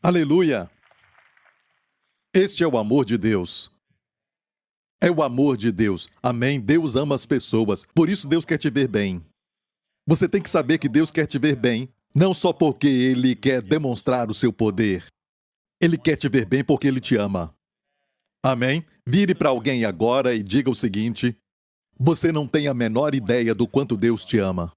Aleluia! Este é o amor de Deus. É o amor de Deus. Amém? Deus ama as pessoas. Por isso Deus quer te ver bem. Você tem que saber que Deus quer te ver bem, não só porque Ele quer demonstrar o seu poder. Ele quer te ver bem porque Ele te ama. Amém? Vire para alguém agora e diga o seguinte: você não tem a menor ideia do quanto Deus te ama.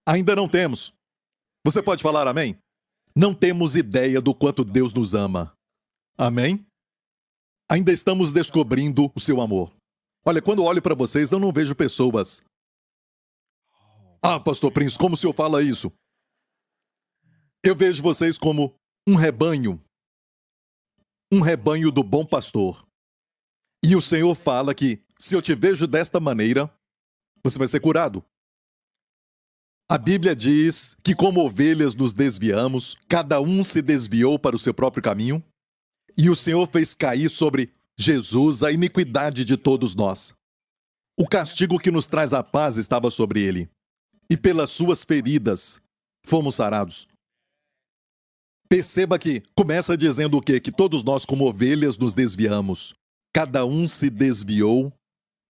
Ainda não temos. Você pode falar amém? Não temos ideia do quanto Deus nos ama. Amém? Ainda estamos descobrindo o seu amor. Olha, quando olho para vocês, eu não vejo pessoas. Ah, Pastor Prince, como o senhor fala isso? Eu vejo vocês como um rebanho do bom pastor. E o Senhor fala que, se eu te vejo desta maneira, você vai ser curado. A Bíblia diz que como ovelhas nos desviamos, cada um se desviou para o seu próprio caminho, e o Senhor fez cair sobre Jesus a iniquidade de todos nós. O castigo que nos traz a paz estava sobre ele, e pelas suas feridas fomos sarados. Perceba que começa dizendo o quê? Que todos nós como ovelhas nos desviamos. Cada um se desviou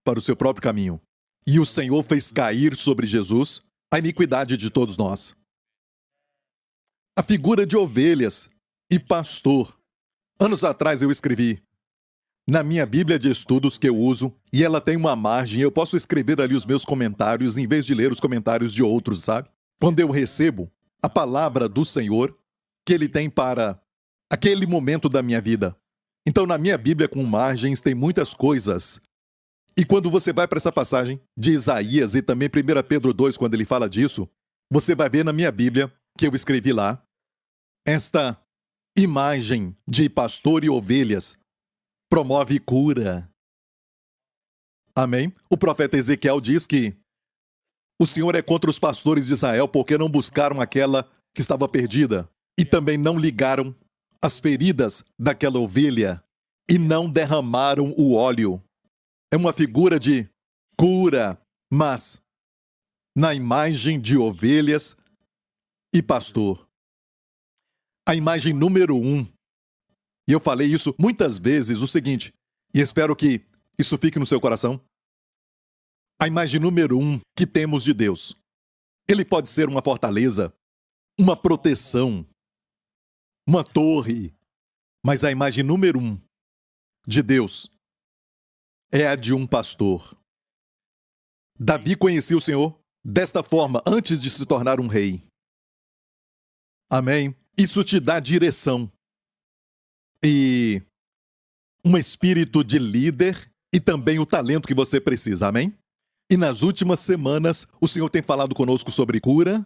para o seu próprio caminho. E o Senhor fez cair sobre Jesus a iniquidade de todos nós. A figura de ovelhas e pastor. Anos atrás eu escrevi na minha Bíblia de estudos que eu uso, e ela tem uma margem, eu posso escrever ali os meus comentários em vez de ler os comentários de outros, sabe? Quando eu recebo a palavra do Senhor que Ele tem para aquele momento da minha vida. Então, na minha Bíblia com margens tem muitas coisas. E quando você vai para essa passagem de Isaías e também 1 Pedro 2, quando ele fala disso, você vai ver na minha Bíblia, que eu escrevi lá, esta imagem de pastor e ovelhas promove cura. Amém? O profeta Ezequiel diz que o Senhor é contra os pastores de Israel porque não buscaram aquela que estava perdida e também não ligaram as feridas daquela ovelha e não derramaram o óleo. É uma figura de cura, mas na imagem de ovelhas e pastor. A imagem número 1, e eu falei isso muitas vezes, o seguinte, e espero que isso fique no seu coração. A imagem número 1 que temos de Deus. Ele pode ser uma fortaleza, uma proteção, uma torre, mas a imagem número 1 de Deus é a de um pastor. Davi conhecia o Senhor desta forma antes de se tornar um rei. Amém? Isso te dá direção e um espírito de líder e também o talento que você precisa. Amém? E nas últimas semanas, o Senhor tem falado conosco sobre cura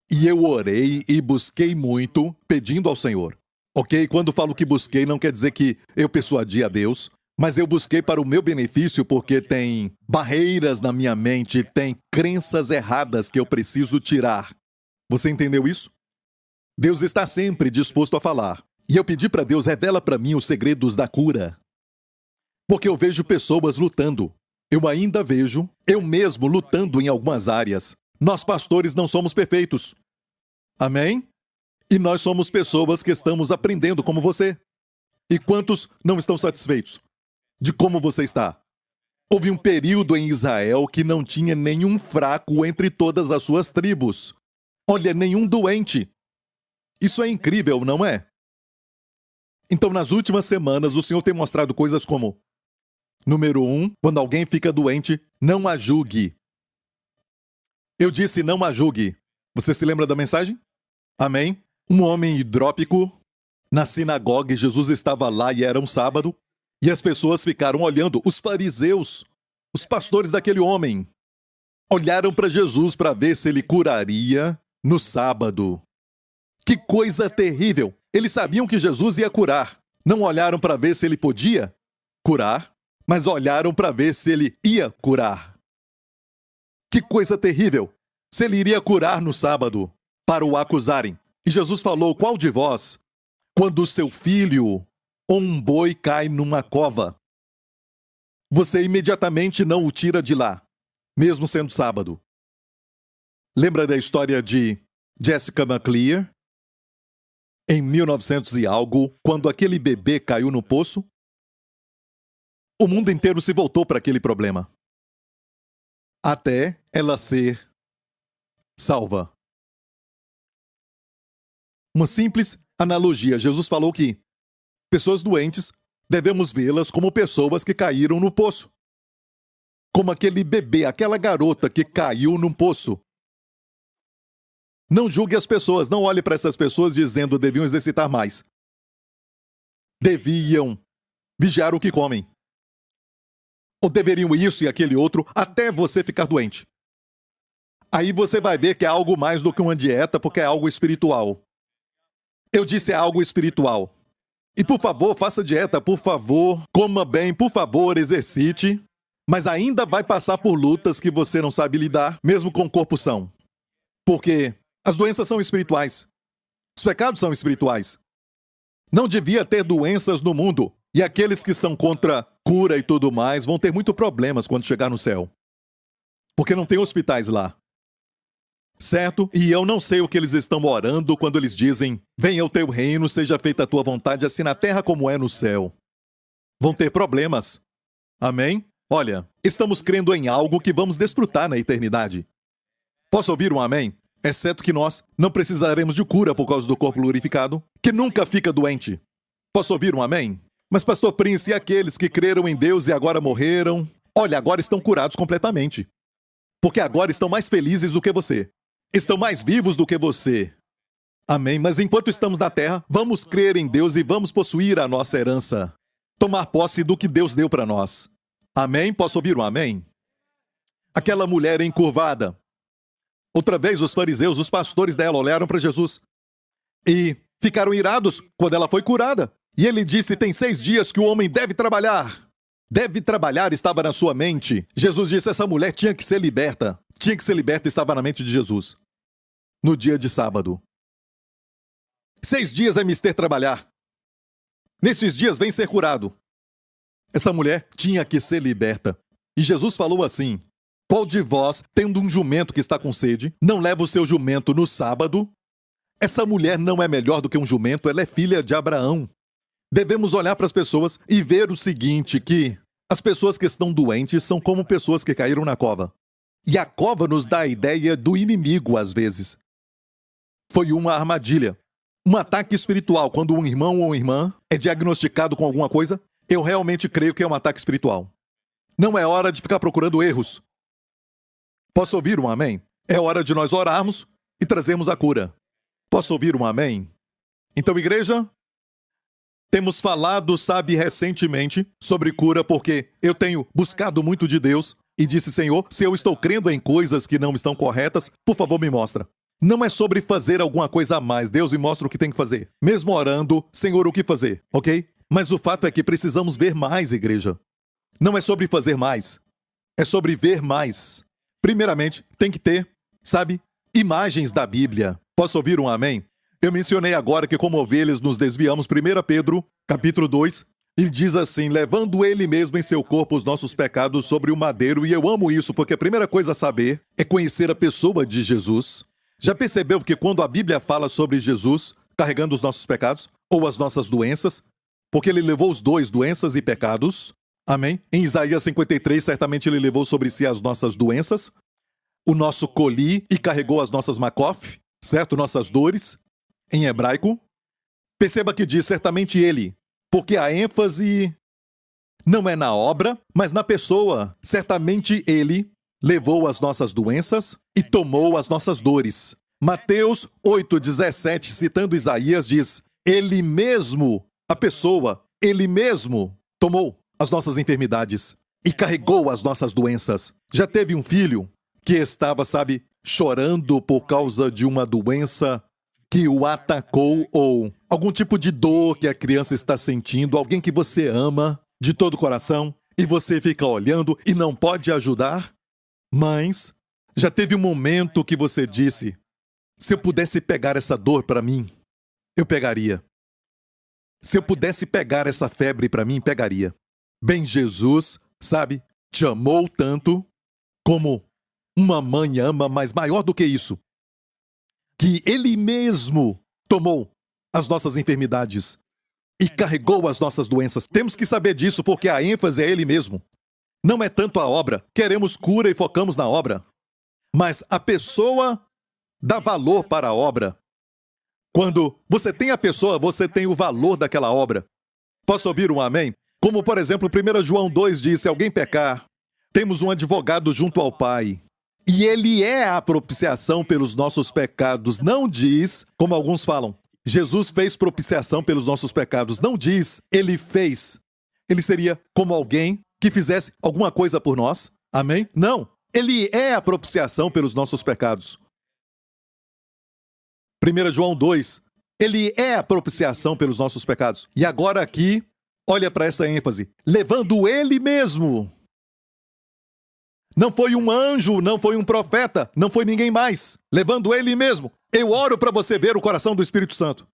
e eu orei e busquei muito pedindo ao Senhor. Ok? Quando falo que busquei, não quer dizer que eu persuadi a Deus, mas eu busquei para o meu benefício porque tem barreiras na minha mente, tem crenças erradas que eu preciso tirar. Você entendeu isso? Deus está sempre disposto a falar. E eu pedi para Deus, revela para mim os segredos da cura. Porque eu vejo pessoas lutando. Eu ainda vejo eu mesmo lutando em algumas áreas. Nós pastores não somos perfeitos. Amém? E nós somos pessoas que estamos aprendendo como você. E quantos não estão satisfeitos de como você está? Houve um período em Israel que não tinha nenhum fraco entre todas as suas tribos. Olha, nenhum doente. Isso é incrível, não é? Então, nas últimas semanas, o Senhor tem mostrado coisas como: número 1, quando alguém fica doente, não a julgue. Eu disse não a julgue. Você se lembra da mensagem? Amém? Um homem hidrópico, na sinagoga, e Jesus estava lá e era um sábado, e as pessoas ficaram olhando, os fariseus, os pastores daquele homem, olharam para Jesus para ver se ele curaria no sábado. Que coisa terrível! Eles sabiam que Jesus ia curar. Não olharam para ver se ele podia curar, mas olharam para ver se ele ia curar. Que coisa terrível! Se ele iria curar no sábado, para o acusarem. E Jesus falou: qual de vós, quando o seu filho ou um boi cai numa cova, você imediatamente não o tira de lá, mesmo sendo sábado? Lembra da história de Jessica McClear? Em 1900 e algo, quando aquele bebê caiu no poço, o mundo inteiro se voltou para aquele problema. Até ela ser salva. Uma simples analogia. Jesus falou que pessoas doentes devemos vê-las como pessoas que caíram no poço. Como aquele bebê, aquela garota que caiu num poço. Não julgue as pessoas, não olhe para essas pessoas dizendo deviam exercitar mais. Deviam vigiar o que comem. Ou deveriam isso e aquele outro até você ficar doente. Aí você vai ver que é algo mais do que uma dieta, porque é algo espiritual. Eu disse é algo espiritual. E por favor, faça dieta, por favor, coma bem, por favor, exercite. Mas ainda vai passar por lutas que você não sabe lidar, mesmo com o corpo são. Porque as doenças são espirituais. Os pecados são espirituais. Não devia ter doenças no mundo. E aqueles que são contra cura e tudo mais vão ter muitos problemas quando chegar no céu. Porque não tem hospitais lá. Certo? E eu não sei o que eles estão orando quando eles dizem: venha o teu reino, seja feita a tua vontade, assim na terra como é no céu. Vão ter problemas. Amém? Olha, estamos crendo em algo que vamos desfrutar na eternidade. Posso ouvir um amém? Exceto que nós não precisaremos de cura por causa do corpo glorificado, que nunca fica doente. Posso ouvir um amém? Mas, pastor Prince, e aqueles que creram em Deus e agora morreram? Olha, agora estão curados completamente. Porque agora estão mais felizes do que você. Estão mais vivos do que você. Amém? Mas enquanto estamos na terra, vamos crer em Deus e vamos possuir a nossa herança. Tomar posse do que Deus deu para nós. Amém? Posso ouvir um amém? Aquela mulher encurvada. Outra vez os fariseus, os pastores dela olharam para Jesus e ficaram irados quando ela foi curada. E ele disse, tem 6 dias que o homem deve trabalhar. Deve trabalhar estava na sua mente. Jesus disse, essa mulher tinha que ser liberta. Tinha que ser liberta, estava na mente de Jesus. No dia de sábado. 6 dias é mister trabalhar. Nesses dias vem ser curado. Essa mulher tinha que ser liberta. E Jesus falou assim, qual de vós, tendo um jumento que está com sede, não leva o seu jumento no sábado? Essa mulher não é melhor do que um jumento, ela é filha de Abraão. Devemos olhar para as pessoas e ver o seguinte, que as pessoas que estão doentes são como pessoas que caíram na cova. E a cova nos dá a ideia do inimigo, às vezes. Foi uma armadilha. Um ataque espiritual. Quando um irmão ou uma irmã é diagnosticado com alguma coisa, eu realmente creio que é um ataque espiritual. Não é hora de ficar procurando erros. Posso ouvir um amém? É hora de nós orarmos e trazermos a cura. Posso ouvir um amém? Então, igreja, temos falado, sabe, recentemente sobre cura porque eu tenho buscado muito de Deus e disse, Senhor, se eu estou crendo em coisas que não estão corretas, por favor, me mostra. Não é sobre fazer alguma coisa a mais. Deus me mostra o que tem que fazer. Mesmo orando, Senhor, o que fazer, ok? Mas o fato é que precisamos ver mais, igreja. Não é sobre fazer mais. É sobre ver mais. Primeiramente, tem que ter, sabe, imagens da Bíblia. Posso ouvir um amém? Eu mencionei agora que como ovelhas nos desviamos, 1 Pedro, capítulo 2, ele diz assim, levando ele mesmo em seu corpo os nossos pecados sobre o madeiro, e eu amo isso, porque a primeira coisa a saber é conhecer a pessoa de Jesus. Já percebeu que quando a Bíblia fala sobre Jesus carregando os nossos pecados, ou as nossas doenças, porque ele levou os dois, doenças e pecados, amém? Em Isaías 53, certamente ele levou sobre si as nossas doenças, o nosso coli e carregou as nossas makof, certo? Nossas dores, em hebraico. Perceba que diz certamente ele, porque a ênfase não é na obra, mas na pessoa. Certamente ele levou as nossas doenças e tomou as nossas dores. Mateus 8,17, citando Isaías, diz, ele mesmo, a pessoa, ele mesmo tomou as nossas enfermidades e carregou as nossas doenças. Já teve um filho que estava, sabe, chorando por causa de uma doença que o atacou ou algum tipo de dor que a criança está sentindo, alguém que você ama de todo o coração e você fica olhando e não pode ajudar? Mas já teve um momento que você disse, se eu pudesse pegar essa dor para mim, eu pegaria. Se eu pudesse pegar essa febre para mim, pegaria. Bem, Jesus, sabe, te amou tanto como uma mãe ama, mas maior do que isso, que Ele mesmo tomou as nossas enfermidades e carregou as nossas doenças. Temos que saber disso porque a ênfase é Ele mesmo. Não é tanto a obra. Queremos cura e focamos na obra. Mas a pessoa dá valor para a obra. Quando você tem a pessoa, você tem o valor daquela obra. Posso ouvir um amém? Como, por exemplo, 1 João 2 diz, se alguém pecar, temos um advogado junto ao Pai. E Ele é a propiciação pelos nossos pecados. Não diz, como alguns falam, Jesus fez propiciação pelos nossos pecados. Não diz, Ele fez. Ele seria como alguém que fizesse alguma coisa por nós. Amém? Não. Ele é a propiciação pelos nossos pecados. 1 João 2. Ele é a propiciação pelos nossos pecados. E agora aqui, olha para essa ênfase. Levando Ele mesmo. Não foi um anjo, não foi um profeta, não foi ninguém mais. Levando Ele mesmo. Eu oro para você ver o coração do Espírito Santo.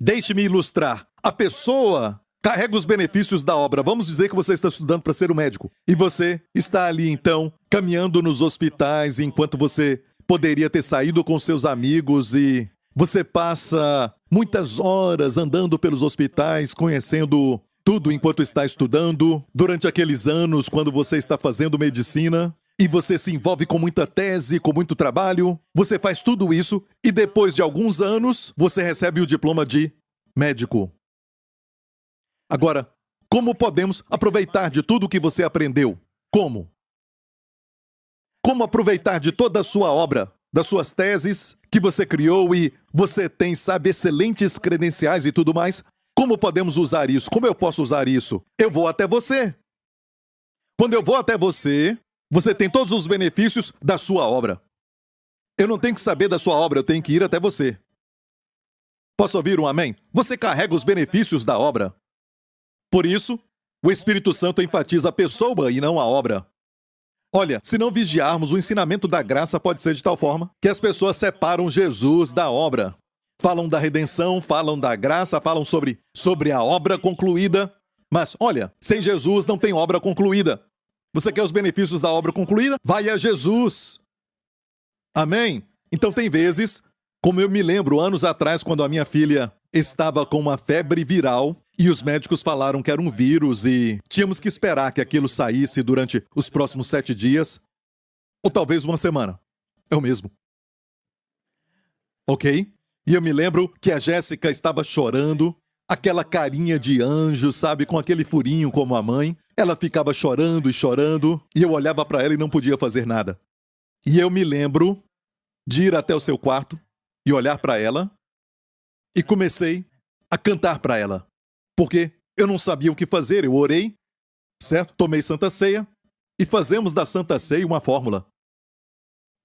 Deixe-me ilustrar. A pessoa carrega os benefícios da obra. Vamos dizer que você está estudando para ser um médico. E você está ali, então, caminhando nos hospitais, enquanto você poderia ter saído com seus amigos e você passa muitas horas andando pelos hospitais, conhecendo tudo enquanto está estudando. Durante aqueles anos, quando você está fazendo medicina, e você se envolve com muita tese, com muito trabalho, você faz tudo isso e depois de alguns anos, você recebe o diploma de médico. Agora, como podemos aproveitar de tudo que você aprendeu? Como? Como aproveitar de toda a sua obra, das suas teses que você criou e você tem, sabe, excelentes credenciais e tudo mais? Como podemos usar isso? Como eu posso usar isso? Eu vou até você. Quando eu vou até você, você tem todos os benefícios da sua obra. Eu não tenho que saber da sua obra, eu tenho que ir até você. Posso ouvir um amém? Você carrega os benefícios da obra. Por isso, o Espírito Santo enfatiza a pessoa e não a obra. Olha, se não vigiarmos, o ensinamento da graça pode ser de tal forma que as pessoas separam Jesus da obra. Falam da redenção, falam da graça, falam sobre a obra concluída. Mas, olha, sem Jesus não tem obra concluída. Você quer os benefícios da obra concluída? Vai a Jesus. Amém? Então tem vezes, como eu me lembro anos atrás, quando a minha filha estava com uma febre viral e os médicos falaram que era um vírus e tínhamos que esperar que aquilo saísse durante os próximos 7 dias, ou talvez uma semana. É o mesmo. Ok? E eu me lembro que a Jéssica estava chorando, aquela carinha de anjo, sabe, com aquele furinho como a mãe. Ela ficava chorando e chorando, e eu olhava para ela e não podia fazer nada. E eu me lembro de ir até o seu quarto e olhar para ela e comecei a cantar para ela. Porque eu não sabia o que fazer, eu orei, certo? Tomei Santa Ceia e fazemos da Santa Ceia uma fórmula.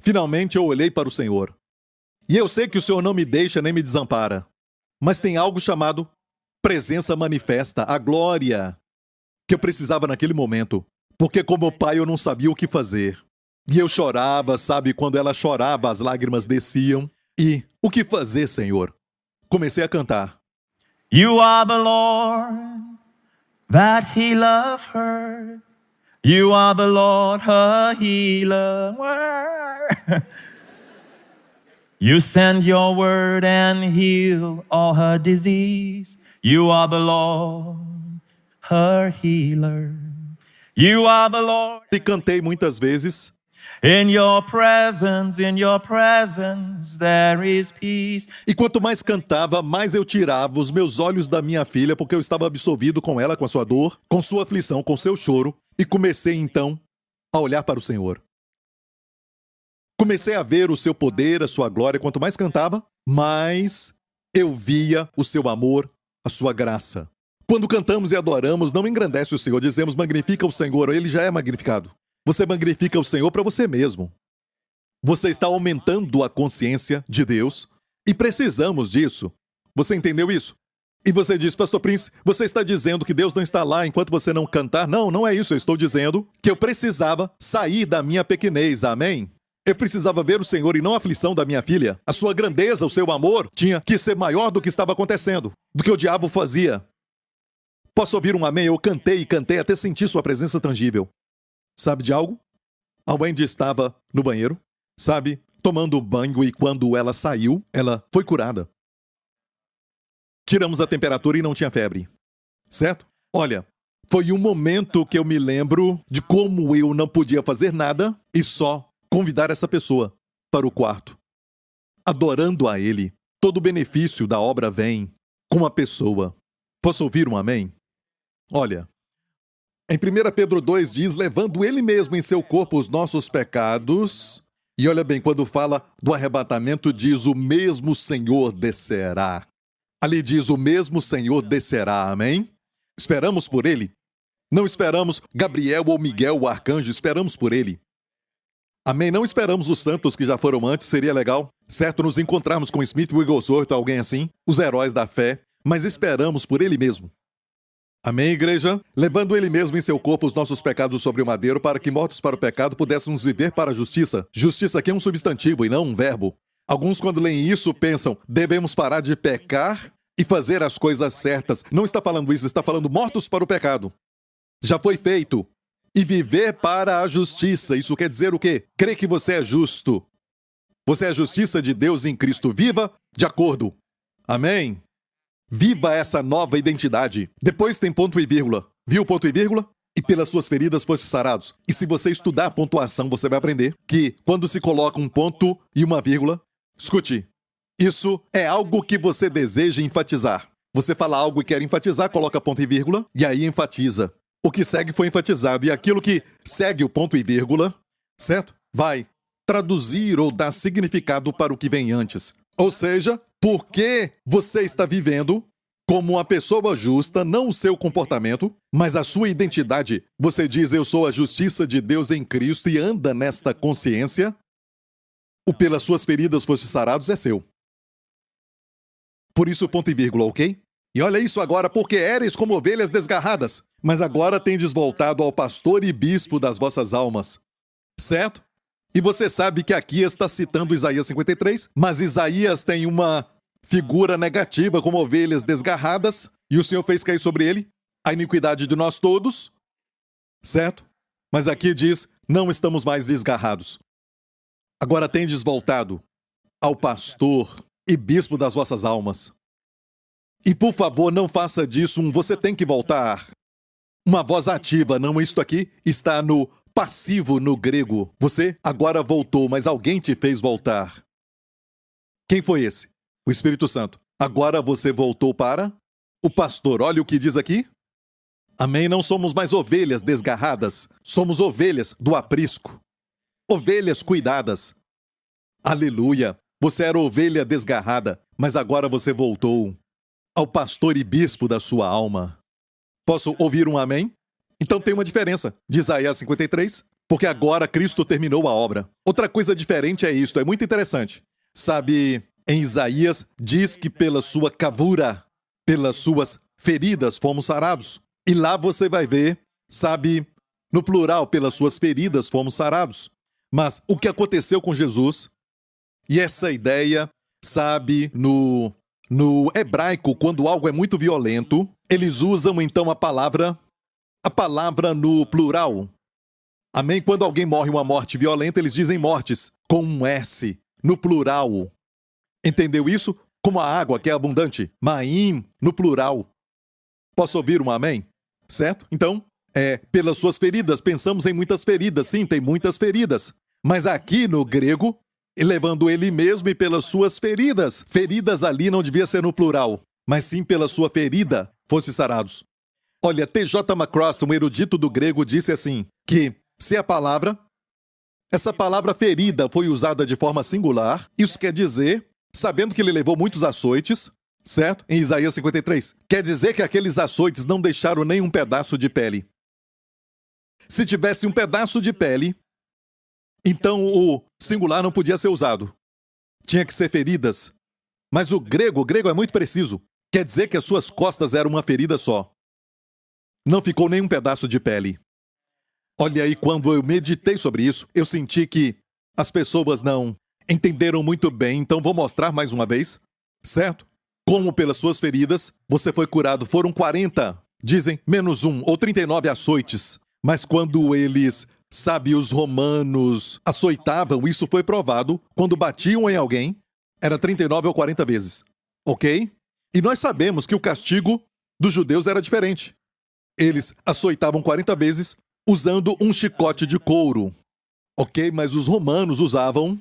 Finalmente eu olhei para o Senhor. E eu sei que o Senhor não me deixa nem me desampara. Mas tem algo chamado presença manifesta, a glória, que eu precisava naquele momento. Porque como pai eu não sabia o que fazer. E eu chorava, sabe? Quando ela chorava, as lágrimas desciam. E o que fazer, Senhor? Comecei a cantar. You are the Lord that healeth her. You are the Lord, her healer. You send your word and heal all her disease. You are the Lord, her healer. You are the Lord. E cantei muitas vezes. In your presence, there is peace. E quanto mais cantava, mais eu tirava os meus olhos da minha filha, porque eu estava absolvido com ela, com a sua dor, com sua aflição, com seu choro, e comecei então a olhar para o Senhor. Comecei a ver o seu poder, a sua glória. Quanto mais cantava, mais eu via o seu amor, a sua graça. Quando cantamos e adoramos, não engrandece o Senhor, dizemos magnifica o Senhor, ele já é magnificado. Você magnifica o Senhor para você mesmo. Você está aumentando a consciência de Deus e precisamos disso. Você entendeu isso? E você diz, Pastor Prince, você está dizendo que Deus não está lá enquanto você não cantar? Não, não é isso. Eu estou dizendo que eu precisava sair da minha pequenez. Amém? Eu precisava ver o Senhor e não a aflição da minha filha. A sua grandeza, o seu amor, tinha que ser maior do que estava acontecendo, do que o diabo fazia. Posso ouvir um amém? Eu cantei e cantei até sentir sua presença tangível. Sabe de algo? A Wendy estava no banheiro, sabe, tomando um banho, e quando ela saiu, ela foi curada. Tiramos a temperatura e não tinha febre. Certo? Olha, foi um momento que eu me lembro de como eu não podia fazer nada e só convidar essa pessoa para o quarto. Adorando a Ele, todo o benefício da obra vem com a pessoa. Posso ouvir um amém? Olha, em 1 Pedro 2 diz, levando Ele mesmo em seu corpo os nossos pecados. E olha bem, quando fala do arrebatamento, diz, o mesmo Senhor descerá. Ali diz, o mesmo Senhor descerá, amém? Esperamos por Ele. Não esperamos Gabriel ou Miguel, o arcanjo, esperamos por Ele. Amém? Não esperamos os santos que já foram antes, seria legal, certo? Nos encontrarmos com Smith Wigglesworth, alguém assim, os heróis da fé, mas esperamos por Ele mesmo. Amém, igreja? Levando Ele mesmo em seu corpo os nossos pecados sobre o madeiro, para que, mortos para o pecado, pudéssemos viver para a justiça. Justiça aqui é um substantivo e não um verbo. Alguns, quando leem isso, pensam, devemos parar de pecar e fazer as coisas certas. Não está falando isso, está falando mortos para o pecado. Já foi feito. E viver para a justiça. Isso quer dizer o quê? Crer que você é justo. Você é a justiça de Deus em Cristo. Viva de acordo. Amém? Viva essa nova identidade. Depois tem ponto e vírgula. Viu ponto e vírgula? E pelas suas feridas foste sarados. E se você estudar a pontuação, você vai aprender que quando se coloca um ponto e uma vírgula, escute, isso é algo que você deseja enfatizar. Você fala algo e quer enfatizar, coloca ponto e vírgula, e aí enfatiza. O que segue foi enfatizado, e aquilo que segue o ponto e vírgula, certo? Vai traduzir ou dar significado para o que vem antes. Ou seja, porque você está vivendo como uma pessoa justa, não o seu comportamento, mas a sua identidade. Você diz, eu sou a justiça de Deus em Cristo, e anda nesta consciência, o pelas suas feridas foste sarados é seu. Por isso, ponto e vírgula, ok? E olha isso agora, porque éreis como ovelhas desgarradas, mas agora tendes voltado ao pastor e bispo das vossas almas. Certo? E você sabe que aqui está citando Isaías 53, mas Isaías tem uma figura negativa como ovelhas desgarradas, e o Senhor fez cair sobre ele a iniquidade de nós todos. Certo? Mas aqui diz, não estamos mais desgarrados. Agora tendes voltado ao pastor e bispo das vossas almas. E por favor, não faça disso você tem que voltar. Uma voz ativa, não, isto aqui está no passivo no grego. Você agora voltou, mas alguém te fez voltar. Quem foi esse? O Espírito Santo. Agora você voltou para o pastor. Olha o que diz aqui. Amém? Não somos mais ovelhas desgarradas. Somos ovelhas do aprisco. Ovelhas cuidadas. Aleluia. Você era ovelha desgarrada, mas agora você voltou ao pastor e bispo da sua alma. Posso ouvir um amém? Então tem uma diferença de Isaías 53, porque agora Cristo terminou a obra. Outra coisa diferente é isto, é muito interessante. Sabe, em Isaías diz que pela sua cavura, pelas suas feridas fomos sarados. E lá você vai ver, sabe, no plural, pelas suas feridas fomos sarados. Mas o que aconteceu com Jesus, e essa ideia, sabe, no hebraico, quando algo é muito violento, eles usam então a palavra no plural. Amém? Quando alguém morre uma morte violenta, eles dizem mortes, com um S, no plural. Entendeu isso? Como a água, que é abundante. Maim, no plural. Posso ouvir um amém? Certo? Então, pelas suas feridas, pensamos em muitas feridas. Sim, tem muitas feridas. Mas aqui no grego, levando ele mesmo e pelas suas feridas. Feridas ali não devia ser no plural, mas sim pela sua ferida, fosse sarados. Olha, T.J. McCrossan, um erudito do grego, disse assim, que se essa palavra ferida foi usada de forma singular, isso quer dizer, sabendo que ele levou muitos açoites, certo? Em Isaías 53. Quer dizer que aqueles açoites não deixaram nem um pedaço de pele. Se tivesse um pedaço de pele, então o singular não podia ser usado. Tinha que ser feridas. Mas o grego é muito preciso. Quer dizer que as suas costas eram uma ferida só. Não ficou nenhum pedaço de pele. Olha aí, quando eu meditei sobre isso, eu senti que as pessoas não entenderam muito bem, então vou mostrar mais uma vez, certo? Como pelas suas feridas você foi curado. Foram 40, dizem, menos 1, ou 39 açoites. Mas quando eles Sabe, os romanos açoitavam, isso foi provado, quando batiam em alguém, era 39 ou 40 vezes, ok? E nós sabemos que o castigo dos judeus era diferente. Eles açoitavam 40 vezes usando um chicote de couro, ok? Mas os romanos usavam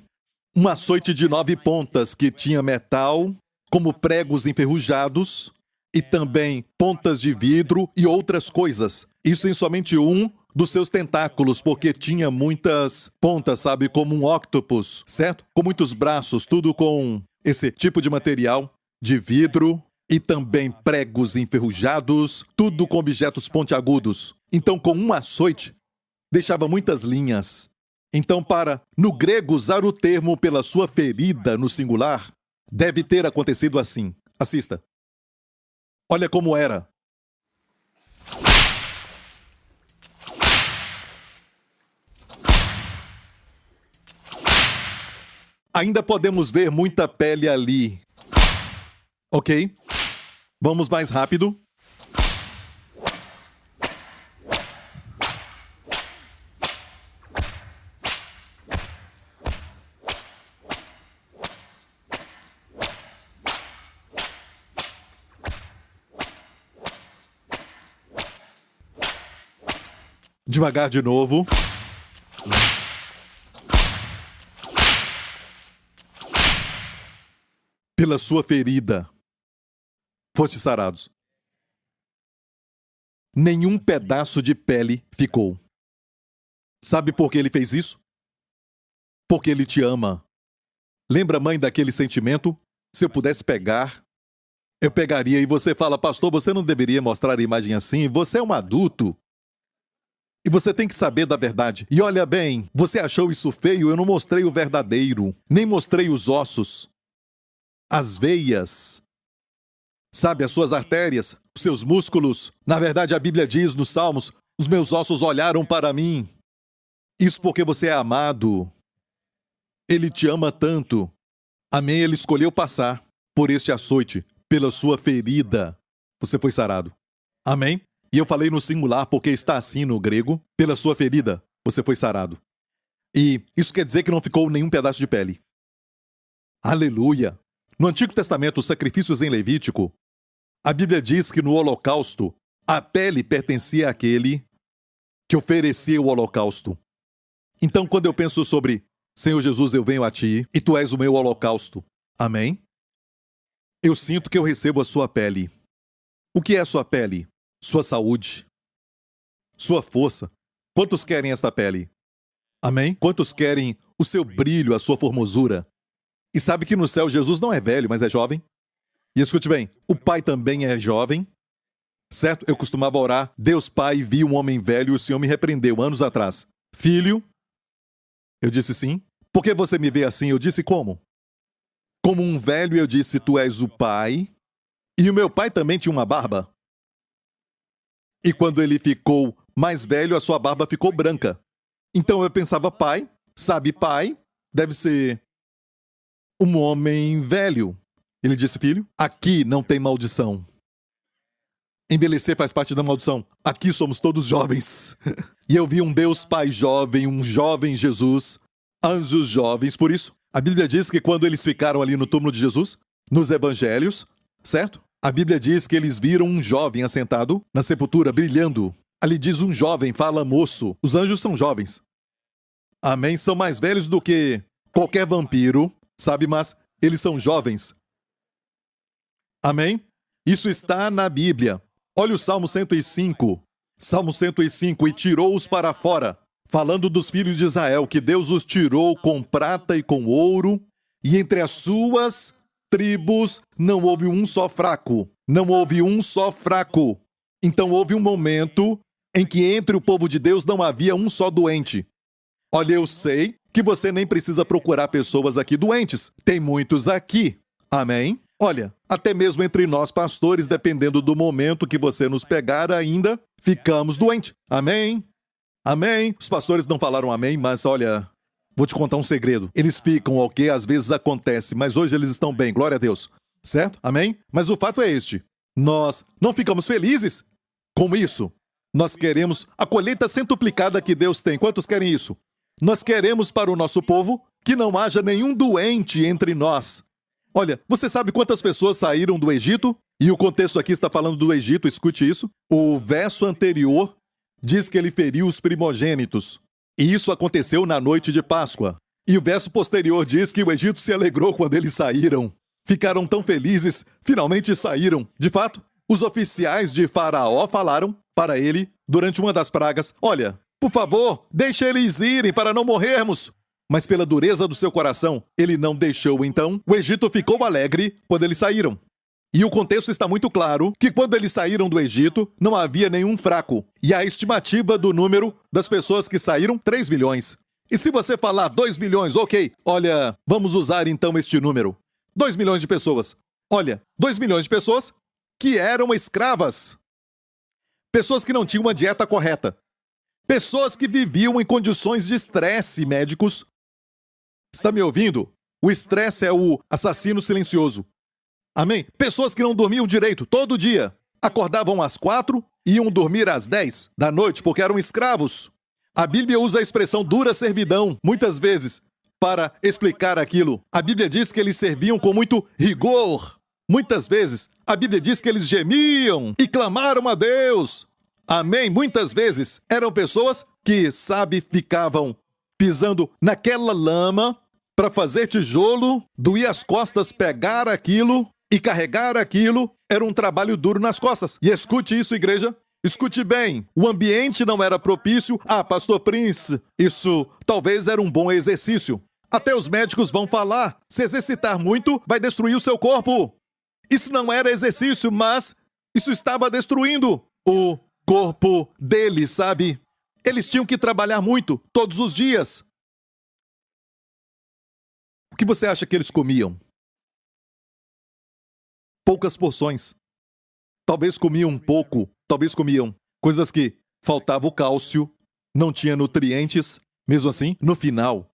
um açoite de 9 pontas que tinha metal, como pregos enferrujados, e também pontas de vidro e outras coisas. Isso em somente um dos seus tentáculos, porque tinha muitas pontas, sabe? Como um octopus, certo? Com muitos braços, tudo com esse tipo de material de vidro e também pregos enferrujados, tudo com objetos pontiagudos. Então, com um açoite, deixava muitas linhas. Então, no grego, usar o termo pela sua ferida no singular, deve ter acontecido assim. Assista. Olha como era. Ainda podemos ver muita pele ali. Ok? Vamos mais rápido. Devagar de novo. Pela sua ferida, foste sarados. Nenhum pedaço de pele ficou. Sabe por que ele fez isso? Porque ele te ama. Lembra, mãe, daquele sentimento? Se eu pudesse pegar, eu pegaria. E você fala, pastor, você não deveria mostrar a imagem assim. Você é um adulto. E você tem que saber da verdade. E olha bem, você achou isso feio? Eu não mostrei o verdadeiro. Nem mostrei os ossos. As veias, sabe, as suas artérias, os seus músculos. Na verdade, a Bíblia diz nos Salmos, os meus ossos olharam para mim. Isso porque você é amado. Ele te ama tanto. Amém, ele escolheu passar por este açoite, pela sua ferida. Você foi sarado. Amém? E eu falei no singular porque está assim no grego, pela sua ferida, você foi sarado. E isso quer dizer que não ficou nenhum pedaço de pele. Aleluia! No Antigo Testamento, os sacrifícios em Levítico, a Bíblia diz que no holocausto, a pele pertencia àquele que oferecia o holocausto. Então, quando eu penso sobre Senhor Jesus, eu venho a ti e tu és o meu holocausto. Amém? Eu sinto que eu recebo a sua pele. O que é a sua pele? Sua saúde. Sua força. Quantos querem esta pele? Amém? Quantos querem o seu brilho, a sua formosura? E sabe que no céu Jesus não é velho, mas é jovem? E escute bem, o Pai também é jovem, certo? Eu costumava orar, Deus Pai, vi um homem velho e o Senhor me repreendeu anos atrás. Filho? Eu disse sim. Por que você me vê assim? Eu disse como? Como um velho, eu disse, tu és o Pai. E o meu pai também tinha uma barba. E quando ele ficou mais velho, a sua barba ficou branca. Então eu pensava, pai, sabe, pai, deve ser um homem velho. Ele disse, filho, aqui não tem maldição. Envelhecer faz parte da maldição. Aqui somos todos jovens. E eu vi um Deus Pai jovem, um jovem Jesus, anjos jovens. Por isso, a Bíblia diz que quando eles ficaram ali no túmulo de Jesus, nos evangelhos, certo? A Bíblia diz que eles viram um jovem assentado na sepultura, brilhando. Ali diz um jovem, fala moço. Os anjos são jovens. Amém? São mais velhos do que qualquer vampiro, sabe? Mas eles são jovens. Amém? Isso está na Bíblia. Olha o Salmo 105. Salmo 105. E tirou-os para fora, falando dos filhos de Israel, que Deus os tirou com prata e com ouro, e entre as suas tribos não houve um só fraco. Não houve um só fraco. Então houve um momento em que entre o povo de Deus não havia um só doente. Olha, eu sei que você nem precisa procurar pessoas aqui doentes. Tem muitos aqui. Amém? Olha, até mesmo entre nós pastores, dependendo do momento que você nos pegar ainda, ficamos doentes. Amém? Amém? Os pastores não falaram amém, mas olha, vou te contar um segredo. Eles ficam, ok? Às vezes acontece, mas hoje eles estão bem, glória a Deus. Certo? Amém? Mas o fato é este. Nós não ficamos felizes com isso. Nós queremos a colheita centuplicada que Deus tem. Quantos querem isso? Nós queremos para o nosso povo que não haja nenhum doente entre nós. Olha, você sabe quantas pessoas saíram do Egito? E o contexto aqui está falando do Egito, escute isso. O verso anterior diz que ele feriu os primogênitos. E isso aconteceu na noite de Páscoa. E o verso posterior diz que o Egito se alegrou quando eles saíram. Ficaram tão felizes, finalmente saíram. De fato, os oficiais de Faraó falaram para ele, durante uma das pragas, olha, por favor, deixe eles irem para não morrermos. Mas pela dureza do seu coração, ele não deixou. Então, o Egito ficou alegre quando eles saíram. E o contexto está muito claro que quando eles saíram do Egito, não havia nenhum fraco. E a estimativa do número das pessoas que saíram, 3 milhões. E se você falar 2 milhões, ok, olha, vamos usar então este número. 2 milhões de pessoas. Olha, 2 milhões de pessoas que eram escravas. Pessoas que não tinham uma dieta correta. Pessoas que viviam em condições de estresse médicos. Está me ouvindo? O estresse é o assassino silencioso. Amém? Pessoas que não dormiam direito todo dia. Acordavam às 4 e iam dormir às 10 da noite porque eram escravos. A Bíblia usa a expressão dura servidão, muitas vezes, para explicar aquilo. A Bíblia diz que eles serviam com muito rigor. Muitas vezes, a Bíblia diz que eles gemiam e clamaram a Deus. Amém? Muitas vezes, eram pessoas que, ficavam pisando naquela lama para fazer tijolo, doía as costas, pegar aquilo e carregar aquilo. Era um trabalho duro nas costas. E escute isso, igreja. Escute bem, o ambiente não era propício. Ah, Pastor Prince, isso talvez era um bom exercício. Até os médicos vão falar, se exercitar muito vai destruir o seu corpo. Isso não era exercício, mas isso estava destruindo o corpo deles, sabe? Eles tinham que trabalhar muito, todos os dias. O que você acha que eles comiam? Poucas porções. Talvez comiam um pouco, talvez comiam coisas que faltava o cálcio, não tinha nutrientes. Mesmo assim, no final,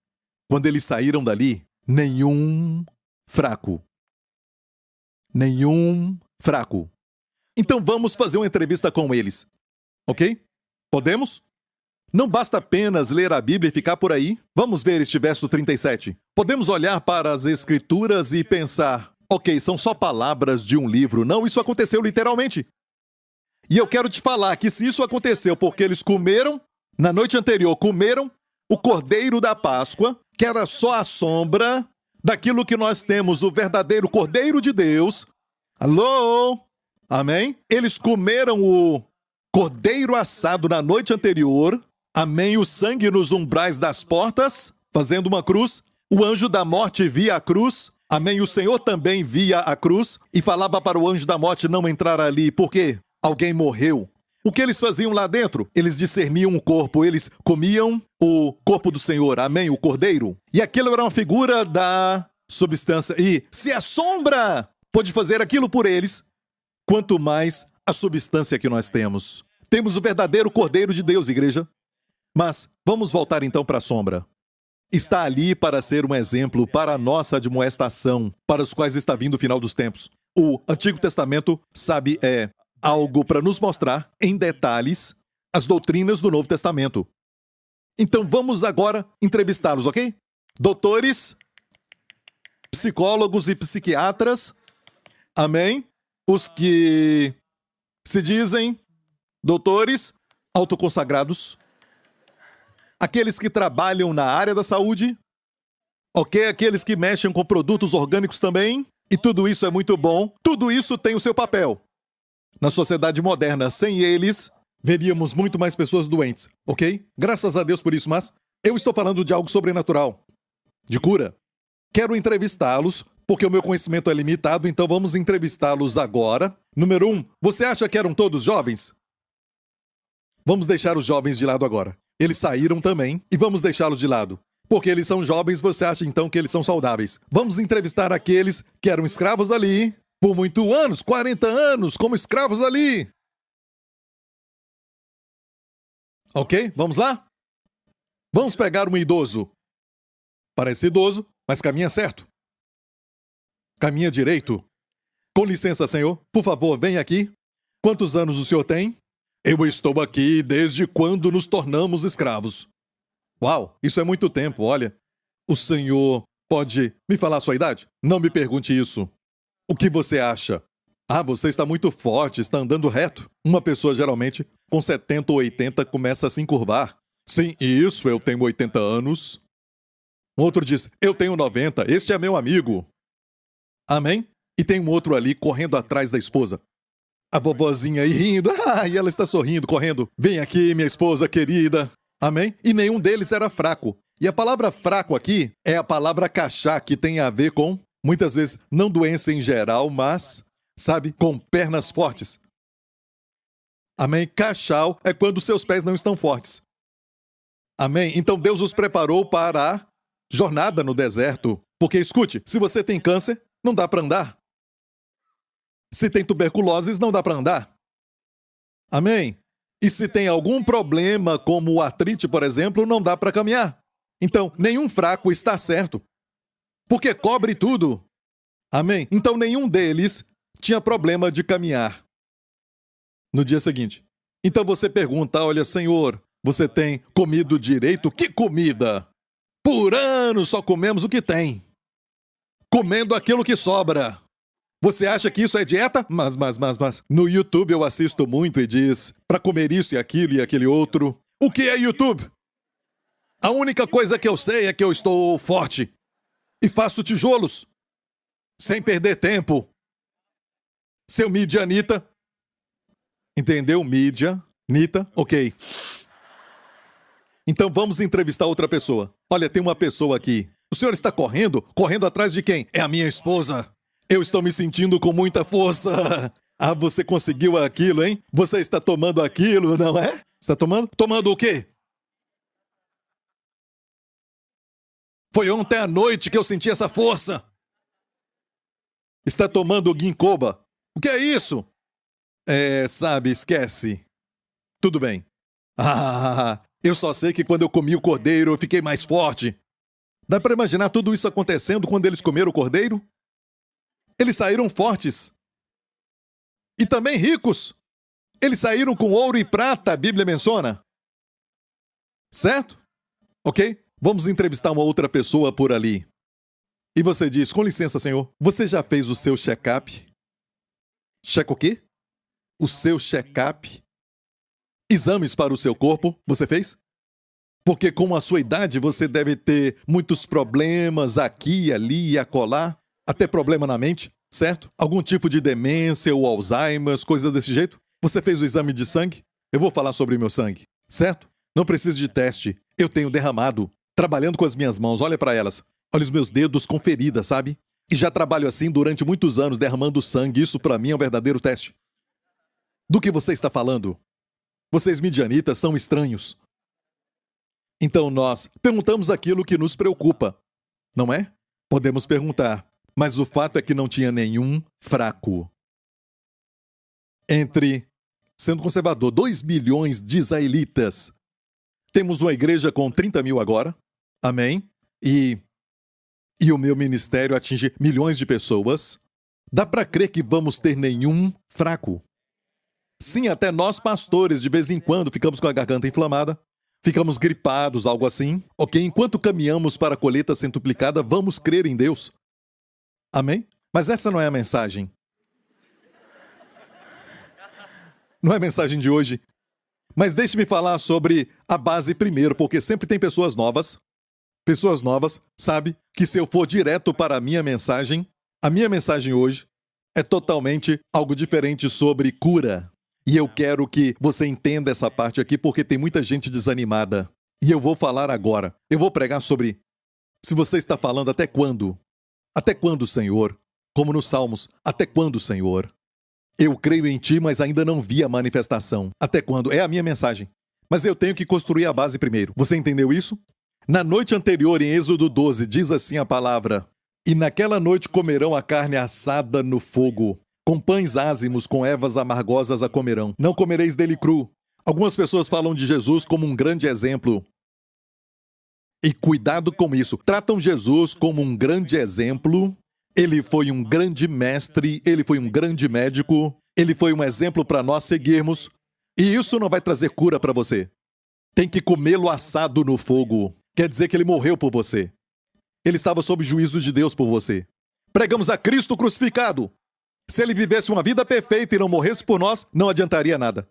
quando eles saíram dali, nenhum fraco. Nenhum fraco. Então vamos fazer uma entrevista com eles. Ok? Podemos? Não basta apenas ler a Bíblia e ficar por aí. Vamos ver este verso 37. Podemos olhar para as Escrituras e pensar, ok, são só palavras de um livro. Não, isso aconteceu literalmente. E eu quero te falar que se isso aconteceu porque eles comeram, na noite anterior, comeram o Cordeiro da Páscoa, que era só a sombra daquilo que nós temos, o verdadeiro Cordeiro de Deus. Alô? Amém? Eles comeram o cordeiro assado na noite anterior. Amém? O sangue nos umbrais das portas, fazendo uma cruz. O anjo da morte via a cruz. Amém? O Senhor também via a cruz e falava para o anjo da morte não entrar ali. Por quê? Alguém morreu. O que eles faziam lá dentro? Eles discerniam o corpo, eles comiam o corpo do Senhor, amém? O cordeiro. E aquilo era uma figura da substância. E se a sombra pôde fazer aquilo por eles, quanto mais a substância que nós temos. Temos o verdadeiro Cordeiro de Deus, igreja. Mas vamos voltar então para a sombra. Está ali para ser um exemplo para a nossa admoestação, para os quais está vindo o final dos tempos. O Antigo Testamento, é algo para nos mostrar, em detalhes, as doutrinas do Novo Testamento. Então vamos agora entrevistá-los, ok? Doutores, psicólogos e psiquiatras, amém? Os que se dizem doutores autoconsagrados, aqueles que trabalham na área da saúde, ok? Aqueles que mexem com produtos orgânicos também, e tudo isso é muito bom, tudo isso tem o seu papel. Na sociedade moderna, sem eles, veríamos muito mais pessoas doentes, ok? Graças a Deus por isso, mas eu estou falando de algo sobrenatural, de cura. Quero entrevistá-los, porque o meu conhecimento é limitado, então vamos entrevistá-los agora. Número 1, você acha que eram todos jovens? Vamos deixar os jovens de lado agora. Eles saíram também, e vamos deixá-los de lado. Porque eles são jovens, você acha então que eles são saudáveis. Vamos entrevistar aqueles que eram escravos ali, por muitos anos, 40 anos, como escravos ali. Ok, vamos lá? Vamos pegar um idoso. Parece idoso, mas caminha certo. Caminha direito. Com licença, senhor. Por favor, venha aqui. Quantos anos o senhor tem? Eu estou aqui desde quando nos tornamos escravos. Uau, isso é muito tempo, olha. O senhor pode me falar a sua idade? Não me pergunte isso. O que você acha? Ah, você está muito forte, está andando reto. Uma pessoa geralmente com 70 ou 80 começa a se encurvar. Sim, isso, eu tenho 80 anos. Um outro diz, eu tenho 90, este é meu amigo. Amém? E tem um outro ali correndo atrás da esposa. A vovozinha aí rindo, e ela está sorrindo, correndo. Vem aqui, minha esposa querida. Amém? E nenhum deles era fraco. E a palavra fraco aqui é a palavra cachá, que tem a ver com, muitas vezes, não doença em geral, mas, sabe, com pernas fortes. Amém? Cachal é quando seus pés não estão fortes. Amém? Então Deus os preparou para a jornada no deserto. Porque, escute, se você tem câncer, não dá para andar. Se tem tuberculose, não dá para andar. Amém? E se tem algum problema, como artrite, por exemplo, não dá para caminhar. Então, nenhum fraco está certo. Porque cobre tudo. Amém? Então, nenhum deles tinha problema de caminhar. No dia seguinte. Então você pergunta, olha, Senhor, você tem comido direito? Que comida? Por ano só comemos o que tem. Comendo aquilo que sobra. Você acha que isso é dieta? Mas. No YouTube eu assisto muito e diz para comer isso e aquele outro. O que é YouTube? A única coisa que eu sei é que eu estou forte. E faço tijolos. Sem perder tempo. Seu Midianita. Entendeu? Mídia. Nita. Ok. Então vamos entrevistar outra pessoa. Olha, tem uma pessoa aqui. O senhor está correndo? Correndo atrás de quem? É a minha esposa. Eu estou me sentindo com muita força. Ah, você conseguiu aquilo, hein? Você está tomando aquilo, não é? Está tomando? Tomando o quê? Foi ontem à noite que eu senti essa força. Está tomando guincoba. O que é isso? Sabe, esquece. Tudo bem. Ah, eu só sei que quando eu comi o cordeiro eu fiquei mais forte. Dá para imaginar tudo isso acontecendo quando eles comeram o cordeiro? Eles saíram fortes. E também ricos. Eles saíram com ouro e prata, a Bíblia menciona. Certo? Ok? Vamos entrevistar uma outra pessoa por ali. E você diz, com licença, senhor, você já fez o seu check-up? Check o quê? O seu check-up? Exames para o seu corpo, você fez? Porque com a sua idade você deve ter muitos problemas aqui, ali e acolá. Até problema na mente, certo? Algum tipo de demência ou Alzheimer, coisas desse jeito? Você fez o exame de sangue? Eu vou falar sobre meu sangue, certo? Não precisa de teste. Eu tenho derramado, trabalhando com as minhas mãos, olha para elas. Olha os meus dedos com feridas, sabe? E já trabalho assim durante muitos anos, derramando sangue. Isso para mim é um verdadeiro teste. Do que você está falando? Vocês midianitas são estranhos. Então nós perguntamos aquilo que nos preocupa, não é? Podemos perguntar. Mas o fato é que não tinha nenhum fraco. Entre, sendo conservador, 2 milhões de israelitas. Temos uma igreja com 30 mil agora. Amém? E o meu ministério atinge milhões de pessoas. Dá para crer que vamos ter nenhum fraco. Sim, até nós pastores, de vez em quando, ficamos com a garganta inflamada. Ficamos gripados, algo assim. Ok? Enquanto caminhamos para a colheita centuplicada, vamos crer em Deus. Amém? Mas essa não é a mensagem. Não é a mensagem de hoje. Mas deixe-me falar sobre a base primeiro, porque sempre tem pessoas novas. Pessoas novas, sabe, que se eu for direto para a minha mensagem hoje é totalmente algo diferente sobre cura. E eu quero que você entenda essa parte aqui, porque tem muita gente desanimada. E eu vou falar agora. Eu vou pregar sobre se você está falando até quando. Até quando, Senhor? Como nos Salmos, até quando, Senhor? Eu creio em Ti, mas ainda não vi a manifestação. Até quando? É a minha mensagem. Mas eu tenho que construir a base primeiro. Você entendeu isso? Na noite anterior, em Êxodo 12, diz assim a palavra: E naquela noite comerão a carne assada no fogo. Com pães ázimos, com ervas amargosas a comerão. Não comereis dele cru. Algumas pessoas falam de Jesus como um grande exemplo. E cuidado com isso. Tratam Jesus como um grande exemplo. Ele foi um grande mestre, ele foi um grande médico, ele foi um exemplo para nós seguirmos. E isso não vai trazer cura para você. Tem que comê-lo assado no fogo. Quer dizer que ele morreu por você. Ele estava sob juízo de Deus por você. Pregamos a Cristo crucificado. Se ele vivesse uma vida perfeita e não morresse por nós, não adiantaria nada.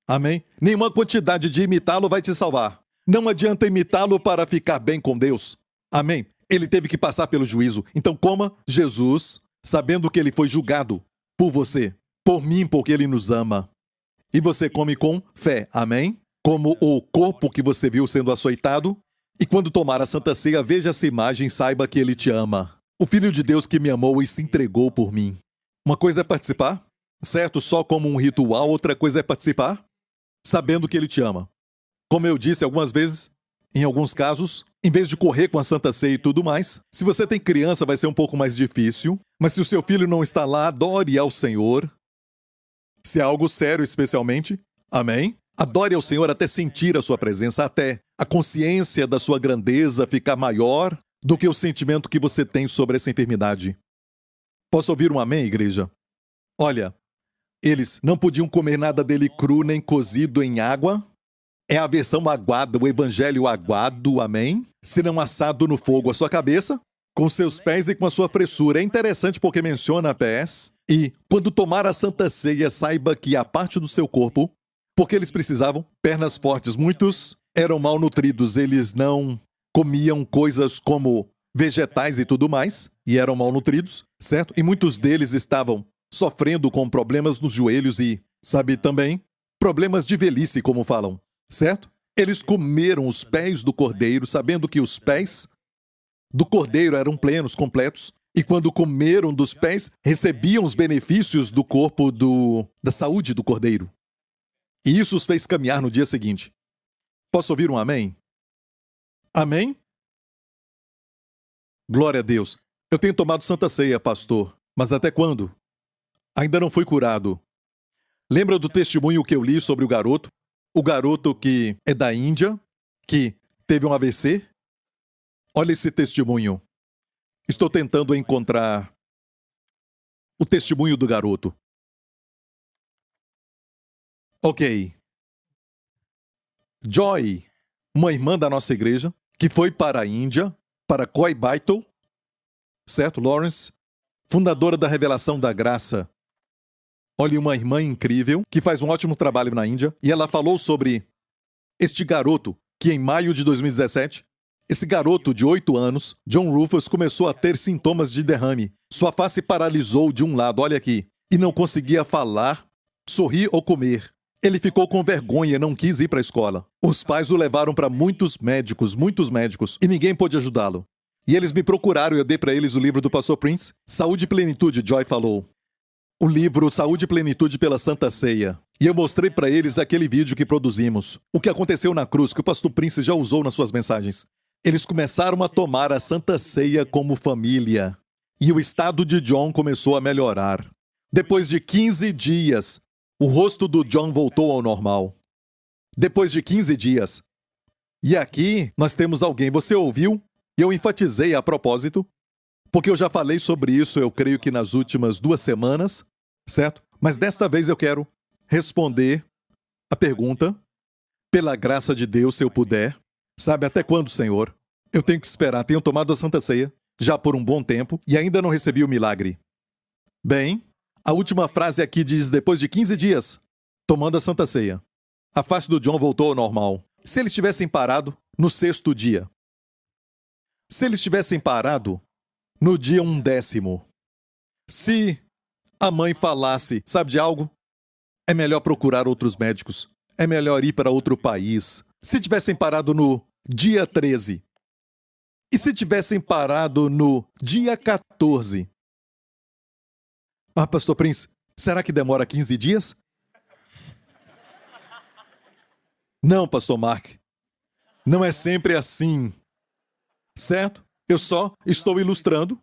Amém? Nenhuma quantidade de imitá-lo vai te salvar. Não adianta imitá-lo para ficar bem com Deus. Amém? Ele teve que passar pelo juízo. Então coma Jesus, sabendo que ele foi julgado por você, por mim, porque ele nos ama. E você come com fé. Amém? Como o corpo que você viu sendo açoitado. E quando tomar a Santa Ceia, veja essa imagem e saiba que ele te ama. O Filho de Deus que me amou e se entregou por mim. Uma coisa é participar, certo? Só como um ritual. Outra coisa é participar, sabendo que ele te ama. Como eu disse algumas vezes, em alguns casos, em vez de correr com a Santa Ceia e tudo mais, se você tem criança vai ser um pouco mais difícil, mas se o seu filho não está lá, adore ao Senhor. Se é algo sério especialmente, amém? Adore ao Senhor até sentir a sua presença, até a consciência da sua grandeza ficar maior do que o sentimento que você tem sobre essa enfermidade. Posso ouvir um amém, igreja? Olha, eles não podiam comer nada dele cru nem cozido em água. É a versão aguada, o evangelho aguado, amém? Se não assado no fogo a sua cabeça, com seus pés e com a sua fressura. É interessante porque menciona pés. E quando tomar a Santa Ceia, saiba que a parte do seu corpo, porque eles precisavam pernas fortes. Muitos eram mal nutridos, eles não comiam coisas como vegetais e tudo mais, e eram mal nutridos, certo? E muitos deles estavam sofrendo com problemas nos joelhos e, sabe também, problemas de velhice, como falam, certo? Eles comeram os pés do cordeiro, sabendo que os pés do cordeiro eram plenos, completos, e quando comeram dos pés, recebiam os benefícios do corpo da saúde do cordeiro. E isso os fez caminhar no dia seguinte. Posso ouvir um amém? Amém? Glória a Deus. Eu tenho tomado Santa Ceia, pastor, mas até quando? Ainda não fui curado. Lembra do testemunho que eu li sobre o garoto? O garoto que é da Índia, que teve um AVC? Olha esse testemunho. Estou tentando encontrar o testemunho do garoto. Ok. Joy, uma irmã da nossa igreja, que foi para a Índia, para Coimbatore, certo, Lawrence? Fundadora da Revelação da Graça. Olha, uma irmã incrível, que faz um ótimo trabalho na Índia, e ela falou sobre este garoto, que em maio de 2017, esse garoto de 8 anos, John Rufus, começou a ter sintomas de derrame. Sua face paralisou de um lado, olha aqui, e não conseguia falar, sorrir ou comer. Ele ficou com vergonha e não quis ir para a escola. Os pais o levaram para muitos médicos, e ninguém pôde ajudá-lo. E eles me procuraram e eu dei para eles o livro do Pastor Prince, Saúde e Plenitude, Joy falou. O livro Saúde e Plenitude pela Santa Ceia. E eu mostrei para eles aquele vídeo que produzimos. O que aconteceu na cruz, que o Pastor Prince já usou nas suas mensagens. Eles começaram a tomar a Santa Ceia como família. E o estado de John começou a melhorar. Depois de 15 dias, o rosto do John voltou ao normal. Depois de 15 dias. E aqui nós temos alguém, você ouviu? E eu enfatizei a propósito, porque eu já falei sobre isso, eu creio que nas últimas 2 semanas, certo? Mas desta vez eu quero responder a pergunta, pela graça de Deus, se eu puder. Sabe até quando, Senhor? Eu tenho que esperar, tenho tomado a Santa Ceia, já por um bom tempo, e ainda não recebi o milagre. Bem, a última frase aqui diz, depois de 15 dias, tomando a Santa Ceia, a face do John voltou ao normal. Se eles tivessem parado no 6º dia, se eles tivessem parado no dia 1º, se a mãe falasse, sabe de algo? É melhor procurar outros médicos, é melhor ir para outro país. Se tivessem parado no dia 13, e se tivessem parado no dia 14, Pastor Prince, será que demora 15 dias? Não, Pastor Mark. Não é sempre assim. Certo? Eu só estou ilustrando.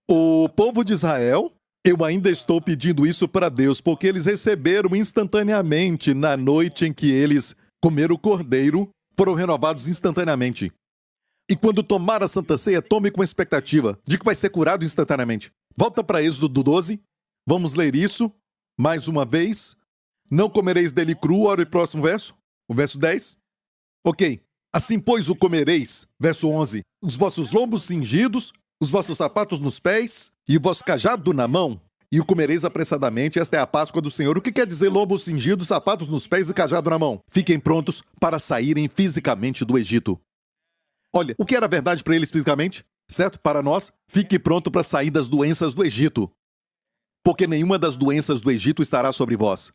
O povo de Israel, eu ainda estou pedindo isso para Deus, porque eles receberam instantaneamente na noite em que eles comeram o cordeiro, foram renovados instantaneamente. E quando tomar a Santa Ceia, tome com expectativa de que vai ser curado instantaneamente. Volta para Êxodo 12. Vamos ler isso mais uma vez. Não comereis dele cru, olha o próximo verso. O verso 10. Ok. Assim, pois, o comereis. Verso 11. Os vossos lombos cingidos, os vossos sapatos nos pés e o vosso cajado na mão. E o comereis apressadamente, esta é a Páscoa do Senhor. O que quer dizer lombos cingidos, sapatos nos pés e cajado na mão? Fiquem prontos para saírem fisicamente do Egito. Olha, o que era verdade para eles fisicamente? Certo? Para nós, fique pronto para sair das doenças do Egito. Porque nenhuma das doenças do Egito estará sobre vós.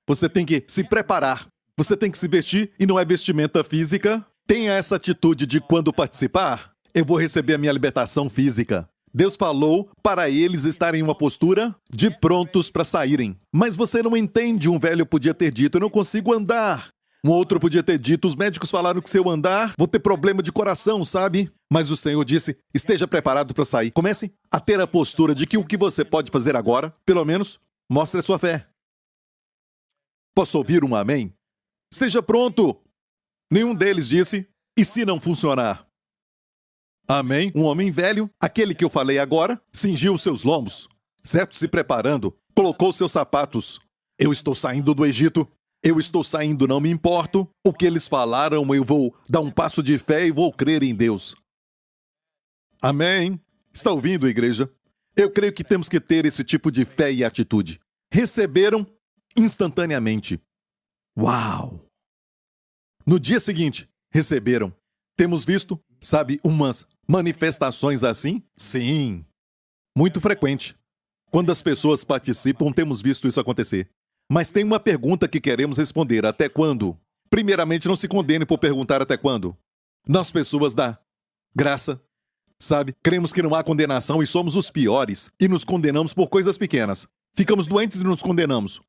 Você tem que se preparar. Você tem que se vestir e não é vestimenta física. Tenha essa atitude de quando participar, eu vou receber a minha libertação física. Deus falou para eles estarem em uma postura de prontos para saírem. Mas você não entende, um velho podia ter dito, eu não consigo andar. Um outro podia ter dito, os médicos falaram que se eu andar, vou ter problema de coração, sabe? Mas o Senhor disse, esteja preparado para sair. Comece a ter a postura de que o que você pode fazer agora, pelo menos, mostre a sua fé. Posso ouvir um amém? Esteja pronto. Nenhum deles disse, e se não funcionar? Amém? Um homem velho, aquele que eu falei agora, cingiu os seus lombos, certo? Se preparando, colocou seus sapatos. Eu estou saindo do Egito. Eu estou saindo, não me importo. O que eles falaram, eu vou dar um passo de fé e vou crer em Deus. Amém? Está ouvindo, igreja? Eu creio que temos que ter esse tipo de fé e atitude. Receberam instantaneamente. Uau! No dia seguinte, receberam. Temos visto, sabe, umas manifestações assim? Sim. Muito frequente. Quando as pessoas participam, temos visto isso acontecer. Mas tem uma pergunta que queremos responder. Até quando? Primeiramente, não se condene por perguntar até quando. Nós, pessoas da graça, sabe, cremos que não há condenação e somos os piores. E nos condenamos por coisas pequenas. Ficamos doentes e nos condenamos.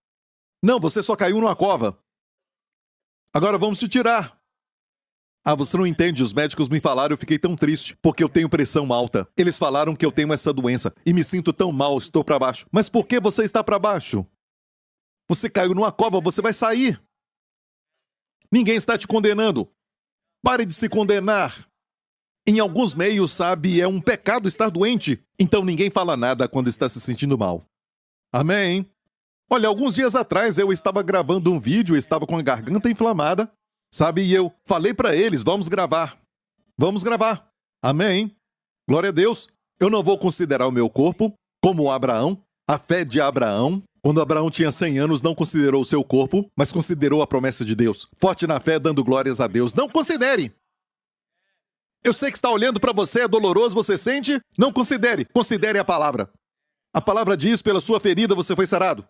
Não, você só caiu numa cova. Agora vamos te tirar. Ah, você não entende, os médicos me falaram, eu fiquei tão triste, porque eu tenho pressão alta. Eles falaram que eu tenho essa doença e me sinto tão mal, estou para baixo. Mas por que você está para baixo? Você caiu numa cova, você vai sair. Ninguém está te condenando. Pare de se condenar. Em alguns meios, sabe, é um pecado estar doente. Então ninguém fala nada quando está se sentindo mal. Amém? Olha, alguns dias atrás eu estava gravando um vídeo, estava com a garganta inflamada. Sabe, e eu falei para eles, vamos gravar. Vamos gravar. Amém? Glória a Deus. Eu não vou considerar o meu corpo como Abraão, a fé de Abraão. Quando Abraão tinha 100 anos, não considerou o seu corpo, mas considerou a promessa de Deus. Forte na fé, dando glórias a Deus. Não considere. Eu sei que está olhando para você, é doloroso, você sente? Não considere. Considere a palavra. A palavra diz, pela sua ferida você foi sarado.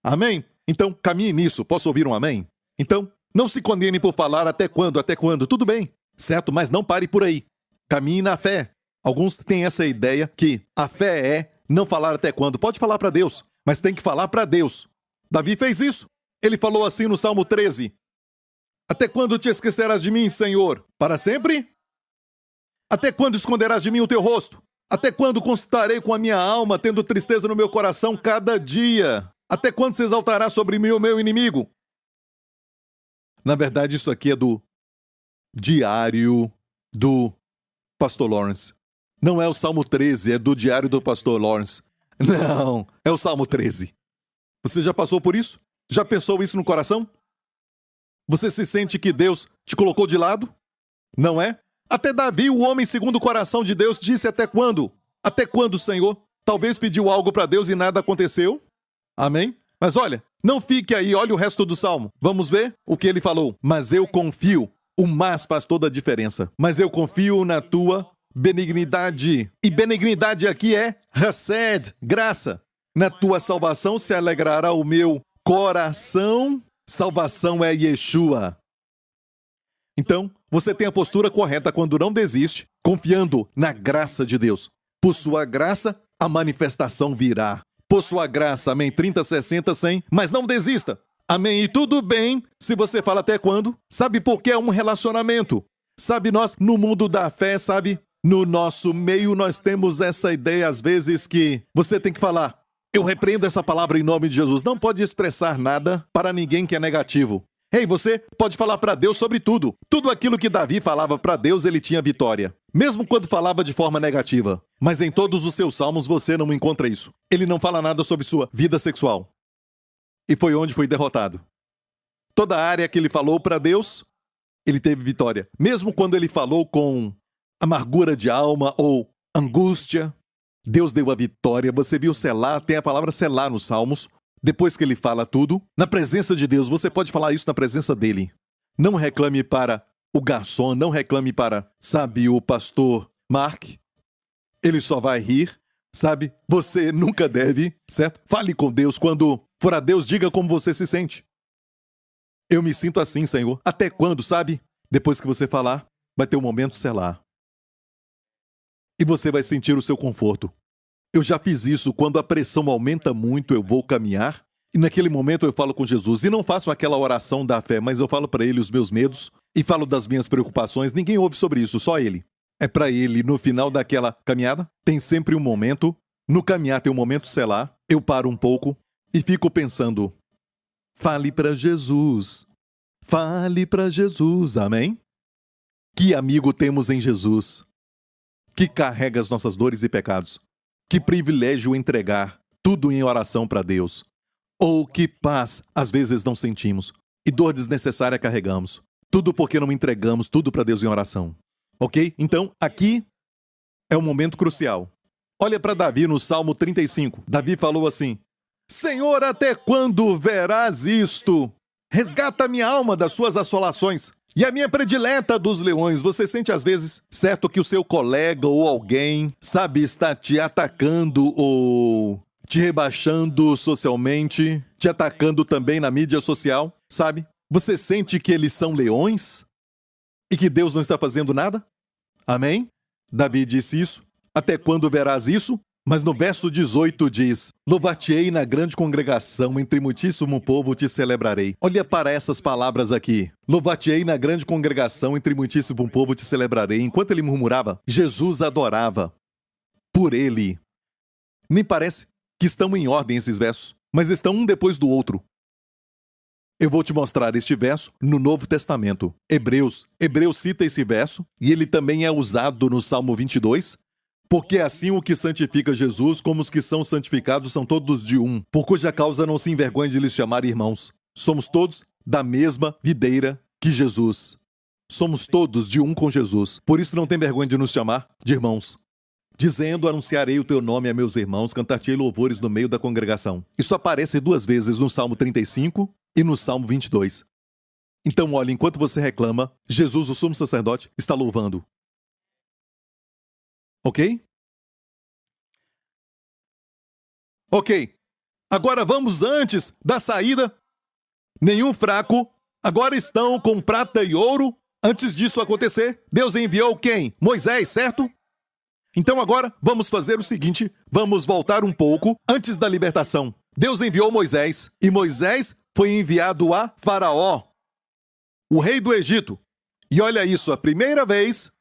Amém? Então, caminhe nisso. Posso ouvir um amém? Então, não se condene por falar até quando. Tudo bem, certo? Mas não pare por aí. Caminhe na fé. Alguns têm essa ideia que a fé é não falar até quando. Pode falar para Deus, mas tem que falar para Deus. Davi fez isso. Ele falou assim no Salmo 13. Até quando te esquecerás de mim, Senhor? Para sempre? Até quando esconderás de mim o teu rosto? Até quando constarei com a minha alma, tendo tristeza no meu coração cada dia? Até quando se exaltará sobre mim o meu inimigo? Na verdade, isso aqui é do diário do Pastor Lawrence. Não é o Salmo 13, é do diário do Pastor Lawrence. Não, é o Salmo 13. Você já passou por isso? Já pensou isso no coração? Você se sente que Deus te colocou de lado? Não é? Até Davi, o homem segundo o coração de Deus, disse até quando? Até quando, Senhor? Talvez pediu algo para Deus e nada aconteceu? Amém? Mas olha, não fique aí, olha o resto do Salmo. Vamos ver o que ele falou. Mas eu confio, o mas faz toda a diferença. Mas eu confio na tua benignidade. E benignidade aqui é Hesed, graça. Na tua salvação se alegrará o meu coração. Salvação é Yeshua. Então, você tem a postura correta quando não desiste, confiando na graça de Deus. Por sua graça, a manifestação virá. Por sua graça, amém, 30, 60, 100, mas não desista. Amém, e tudo bem se você fala até quando. Sabe por que é um relacionamento? Sabe, nós, no mundo da fé, sabe, no nosso meio nós temos essa ideia às vezes que você tem que falar, eu repreendo essa palavra em nome de Jesus. Não pode expressar nada para ninguém que é negativo. Ei, você pode falar para Deus sobre tudo. Tudo aquilo que Davi falava para Deus, ele tinha vitória. Mesmo quando falava de forma negativa. Mas em todos os seus salmos você não encontra isso. Ele não fala nada sobre sua vida sexual. e foi onde foi derrotado. Toda a área que ele falou para Deus, ele teve vitória. Mesmo quando ele falou com amargura de alma ou angústia, Deus deu a vitória. Você viu selar, tem a palavra selar nos Salmos. Depois que ele fala tudo, na presença de Deus, você pode falar isso na presença dele. Não reclame para o garçom, não reclame para, sabe, o pastor Mark. Ele só vai rir, sabe? Você nunca deve, certo? Fale com Deus. Quando for a Deus, diga como você se sente. Eu me sinto assim, Senhor. Até quando, sabe? Depois que você falar, vai ter um momento selar. E você vai sentir o seu conforto. Eu já fiz isso. Quando a pressão aumenta muito, eu vou caminhar. E naquele momento eu falo com Jesus. E não faço aquela oração da fé, mas eu falo para ele os meus medos e falo das minhas preocupações. Ninguém ouve sobre isso, só ele. É para ele, no final daquela caminhada, tem sempre um momento. No caminhar tem um momento selar. Eu paro um pouco e fico pensando. Fale para Jesus. Fale para Jesus, amém? Que amigo temos em Jesus, que carrega as nossas dores e pecados. Que privilégio entregar tudo em oração para Deus. Ou que paz às vezes não sentimos e dor desnecessária carregamos. Tudo porque não entregamos tudo para Deus em oração. Ok? Então, aqui é um momento crucial. Olha para Davi no Salmo 35. Davi falou assim: Senhor, até quando verás isto? Resgata minha alma das suas assolações. E a minha predileta dos leões. Você sente às vezes, certo, que o seu colega ou alguém, sabe, está te atacando ou te rebaixando socialmente, te atacando também na mídia social, sabe? Você sente que eles são leões e que Deus não está fazendo nada? Amém? Davi disse isso. Até quando verás isso? Mas no verso 18 diz: Louvar-te-ei na grande congregação, entre muitíssimo povo te celebrarei. Olha para essas palavras aqui. Louvar-te-ei na grande congregação, entre muitíssimo povo te celebrarei. Enquanto ele murmurava, Jesus adorava por ele. Nem parece que estão em ordem esses versos, mas estão um depois do outro. Eu vou te mostrar este verso no Novo Testamento. Hebreus cita esse verso e ele também é usado no Salmo 22. Porque assim o que santifica Jesus, como os que são santificados, são todos de um, por cuja causa não se envergonhe de lhes chamar irmãos. Somos todos da mesma videira que Jesus. Somos todos de um com Jesus. Por isso não tem vergonha de nos chamar de irmãos. Dizendo, anunciarei o teu nome a meus irmãos, cantar-te-ei louvores no meio da congregação. Isso aparece 2 vezes no Salmo 35 e no Salmo 22. Então, olha, enquanto você reclama, Jesus, o sumo sacerdote, está louvando. Ok? Ok. Agora vamos antes da saída. Nenhum fraco. Agora estão com prata e ouro. Antes disso acontecer, Deus enviou quem? Moisés, certo? Então agora vamos fazer o seguinte. Vamos voltar um pouco antes da libertação. Deus enviou Moisés. E Moisés foi enviado a Faraó, o rei do Egito. E olha isso, a primeira vez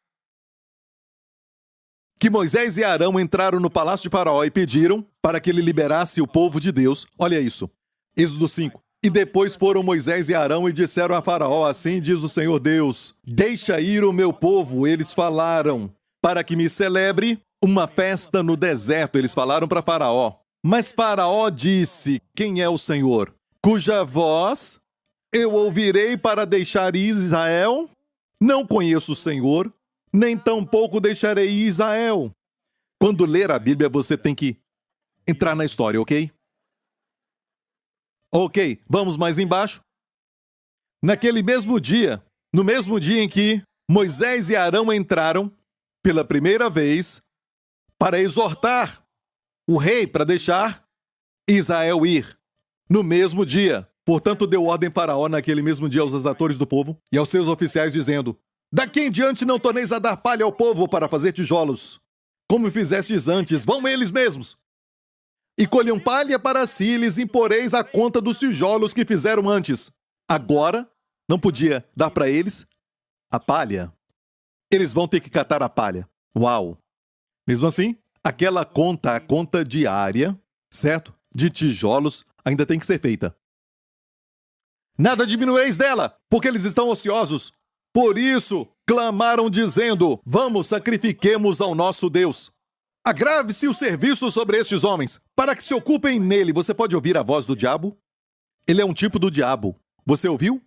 que Moisés e Arão entraram no palácio de Faraó e pediram para que ele liberasse o povo de Deus. Olha isso. Êxodo 5. E depois foram Moisés e Arão e disseram a Faraó, assim diz o Senhor Deus, deixa ir o meu povo. Eles falaram, para que me celebre uma festa no deserto. Eles falaram para Faraó. Mas Faraó disse, quem é o Senhor? Cuja voz eu ouvirei para deixar ir Israel? Não conheço o Senhor, nem tampouco deixarei Israel. Quando ler a Bíblia, você tem que entrar na história, ok? Ok, vamos mais embaixo. Naquele mesmo dia, no mesmo dia em que Moisés e Arão entraram pela primeira vez para exortar o rei para deixar Israel ir. No mesmo dia, portanto, deu ordem Faraó naquele mesmo dia aos exatores do povo e aos seus oficiais, dizendo: daqui em diante não torneis a dar palha ao povo para fazer tijolos, como fizestes antes, vão eles mesmos. E colham palha para si, e lhes imporeis a conta dos tijolos que fizeram antes. Agora, não podia dar para eles a palha. Eles vão ter que catar a palha. Uau! Mesmo assim, aquela conta, a conta diária, certo? De tijolos, ainda tem que ser feita. Nada diminueis dela, porque eles estão ociosos. Por isso, clamaram dizendo, vamos, sacrifiquemos ao nosso Deus. Agrave-se o serviço sobre estes homens, para que se ocupem nele. Você pode ouvir a voz do diabo? Ele é um tipo do diabo. Você ouviu?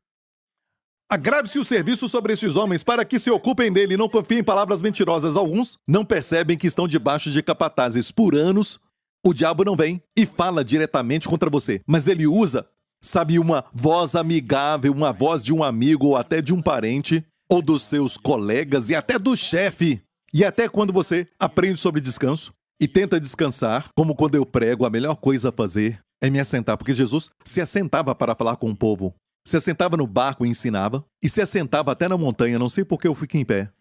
Agrave-se o serviço sobre estes homens para que se ocupem dele e não confiem em palavras mentirosas. Alguns não percebem que estão debaixo de capatazes por anos. O diabo não vem e fala diretamente contra você, mas ele usa, sabe, uma voz amigável, uma voz de um amigo ou até de um parente, ou dos seus colegas e até do chefe. E até quando você aprende sobre descanso e tenta descansar, como quando eu prego, a melhor coisa a fazer é me assentar, porque Jesus se assentava para falar com o povo. Se assentava no barco e ensinava, e se assentava até na montanha, não sei por que eu fico em pé.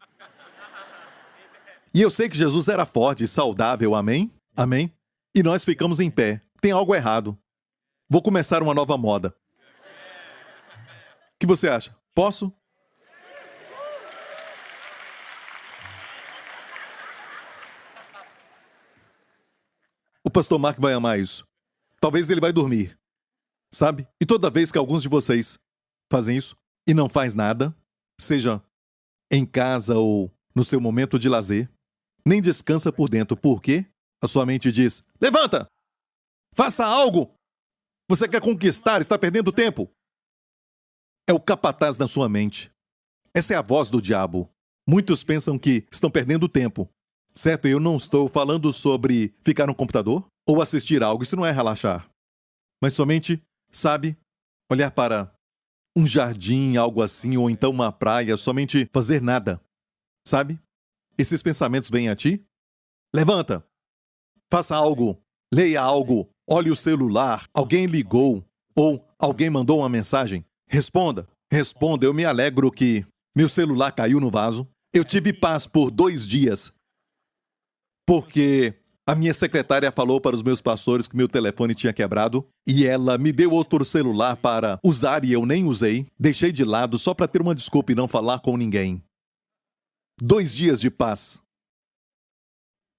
E eu sei que Jesus era forte e saudável, amém? Amém? E nós ficamos em pé. Tem algo errado. Vou começar uma nova moda. O que você acha? Posso? O pastor Mark vai amar isso. Talvez ele vai dormir. Sabe? E toda vez que alguns de vocês fazem isso e não faz nada, seja em casa ou no seu momento de lazer, nem descansa por dentro. Por quê? A sua mente diz: levanta! Faça algo! Você quer conquistar, está perdendo tempo. É o capataz na sua mente. Essa é a voz do diabo. Muitos pensam que estão perdendo tempo. Certo? Eu não estou falando sobre ficar no computador ou assistir algo. Isso não é relaxar. Mas somente, sabe, olhar para um jardim, algo assim, ou então uma praia, somente fazer nada. Sabe? Esses pensamentos vêm a ti? Levanta! Faça algo! Leia algo! Olhe o celular! Alguém ligou! Ou alguém mandou uma mensagem? Responda! Responda! Eu me alegro que meu celular caiu no vaso. Eu tive paz por 2 dias. Porque a minha secretária falou para os meus pastores que meu telefone tinha quebrado e ela me deu outro celular para usar e eu nem usei. Deixei de lado só para ter uma desculpa e não falar com ninguém. 2 dias de paz.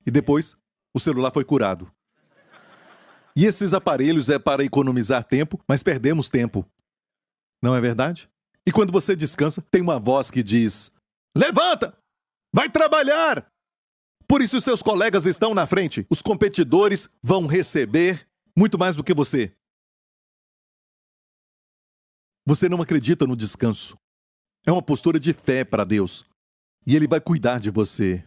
E depois, o celular foi curado. E esses aparelhos é para economizar tempo, mas perdemos tempo. Não é verdade? E quando você descansa, tem uma voz que diz: levanta! Vai trabalhar! Por isso seus colegas estão na frente. Os competidores vão receber muito mais do que você. Você não acredita no descanso. É uma postura de fé para Deus. E Ele vai cuidar de você.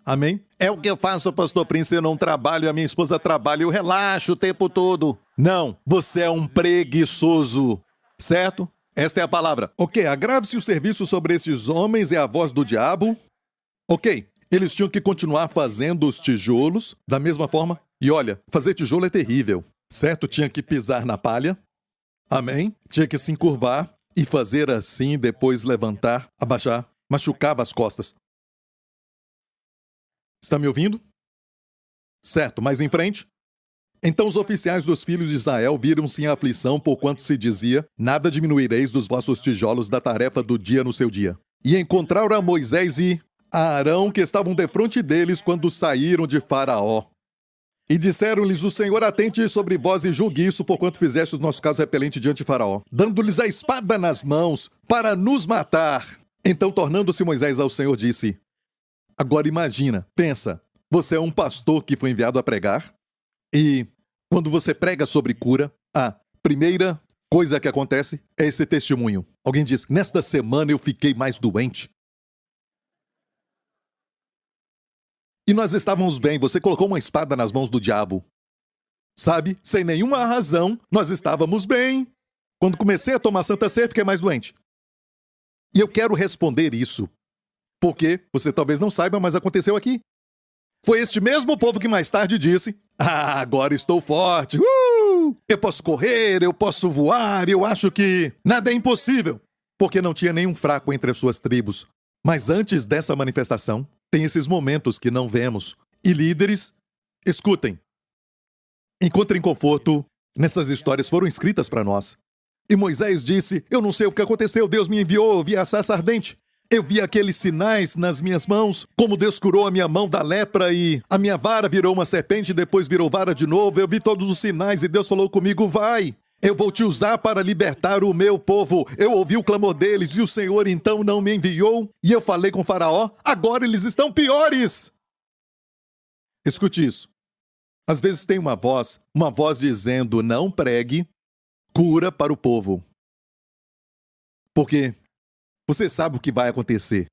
Amém? É o que eu faço, pastor Prince. Eu não trabalho, a minha esposa trabalha. Eu relaxo o tempo todo. Não, você é um preguiçoso. Certo? Esta é a palavra. Ok, agrave-se o serviço sobre esses homens, é a voz do diabo. Ok. Eles tinham que continuar fazendo os tijolos da mesma forma. E olha, fazer tijolo é terrível, certo? Tinha que pisar na palha. Amém? Tinha que se encurvar e fazer assim, depois levantar, abaixar. Machucava as costas. Está me ouvindo? Certo, mais em frente. Então os oficiais dos filhos de Israel viram-se em aflição, porquanto se dizia: nada diminuireis dos vossos tijolos da tarefa do dia no seu dia. E encontraram a Moisés e a Arão, que estavam defronte deles quando saíram de Faraó. E disseram-lhes: o Senhor atente sobre vós e julgue isso, porquanto fizeste o nosso caso repelente diante de Faraó, dando-lhes a espada nas mãos para nos matar. Então, tornando-se Moisés ao Senhor, disse: agora imagina, pensa, você é um pastor que foi enviado a pregar, e quando você prega sobre cura, a primeira coisa que acontece é esse testemunho. Alguém diz: nesta semana eu fiquei mais doente. E nós estávamos bem, você colocou uma espada nas mãos do diabo. Sabe, sem nenhuma razão, nós estávamos bem. Quando comecei a tomar Santa Ceia, fiquei mais doente. E eu quero responder isso. Porque, você talvez não saiba, mas aconteceu aqui. Foi este mesmo povo que mais tarde disse: agora estou forte. Eu posso correr, eu posso voar, eu acho que nada é impossível. Porque não tinha nenhum fraco entre as suas tribos. Mas antes dessa manifestação, tem esses momentos que não vemos. E líderes, escutem. Encontrem conforto nessas histórias, foram escritas para nós. E Moisés disse: eu não sei o que aconteceu, Deus me enviou, eu vi a sarça ardente. Eu vi aqueles sinais nas minhas mãos, como Deus curou a minha mão da lepra e a minha vara virou uma serpente, depois virou vara de novo. Eu vi todos os sinais e Deus falou comigo: vai, eu vou te usar para libertar o meu povo. Eu ouvi o clamor deles e o Senhor então não me enviou. E eu falei com Faraó: agora eles estão piores. Escute isso. Às vezes tem uma voz dizendo: não pregue, cura para o povo. Porque você sabe o que vai acontecer.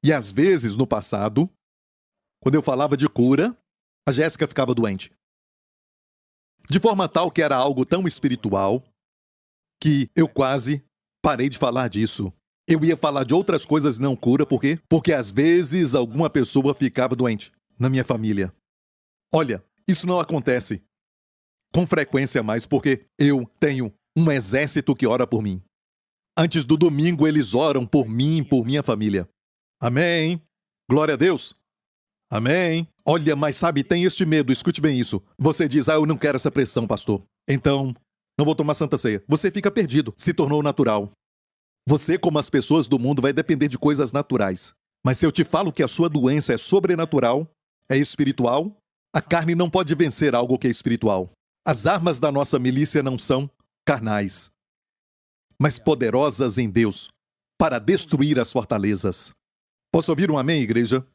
E às vezes, no passado, quando eu falava de cura, a Jéssica ficava doente. De forma tal que era algo tão espiritual que eu quase parei de falar disso. Eu ia falar de outras coisas não cura, por quê? Porque às vezes alguma pessoa ficava doente na minha família. Olha, isso não acontece com frequência mais porque eu tenho um exército que ora por mim. Antes do domingo eles oram por mim e por minha família. Amém. Glória a Deus. Amém. Olha, mas sabe, tem este medo, escute bem isso. Você diz, eu não quero essa pressão, pastor. Então, não vou tomar Santa Ceia. Você fica perdido, se tornou natural. Você, como as pessoas do mundo, vai depender de coisas naturais. Mas se eu te falo que a sua doença é sobrenatural, é espiritual, a carne não pode vencer algo que é espiritual. As armas da nossa milícia não são carnais, mas poderosas em Deus, para destruir as fortalezas. Posso ouvir um amém, igreja?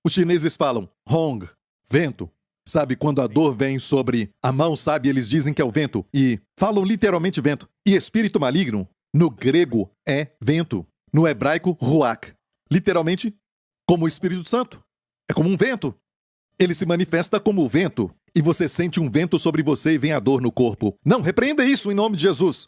Os chineses falam, Hong, vento. Sabe, quando a dor vem sobre a mão, sabe, eles dizem que é o vento. E falam literalmente vento. E espírito maligno, no grego, é vento. No hebraico, ruach. Literalmente, como o Espírito Santo. É como um vento. Ele se manifesta como o vento. E você sente um vento sobre você e vem a dor no corpo. Não, repreenda isso em nome de Jesus.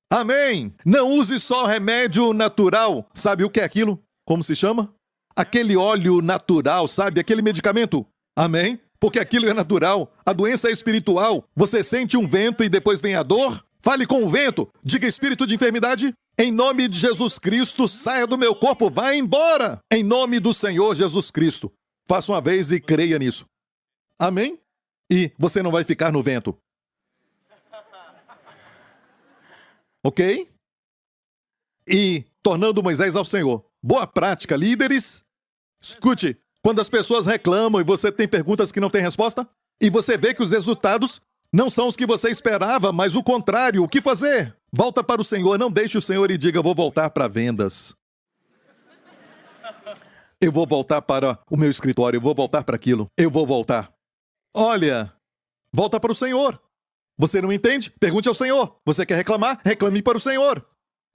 Amém! Não use só remédio natural. Sabe o que é aquilo? Como se chama? Aquele óleo natural, sabe? Aquele medicamento. Amém? Porque aquilo é natural. A doença é espiritual. Você sente um vento e depois vem a dor? Fale com o vento. Diga, espírito de enfermidade, em nome de Jesus Cristo, saia do meu corpo, vá embora. Em nome do Senhor Jesus Cristo. Faça uma vez e creia nisso. Amém? E você não vai ficar no vento. Ok? E tornando Moisés ao Senhor. Boa prática, líderes. Escute, quando as pessoas reclamam e você tem perguntas que não tem resposta, e você vê que os resultados não são os que você esperava, mas o contrário, o que fazer? Volta para o Senhor, não deixe o Senhor e diga, vou voltar para vendas. Eu vou voltar para o meu escritório, eu vou voltar para aquilo, eu vou voltar. Olha, volta para o Senhor. Você não entende? Pergunte ao Senhor. Você quer reclamar? Reclame para o Senhor.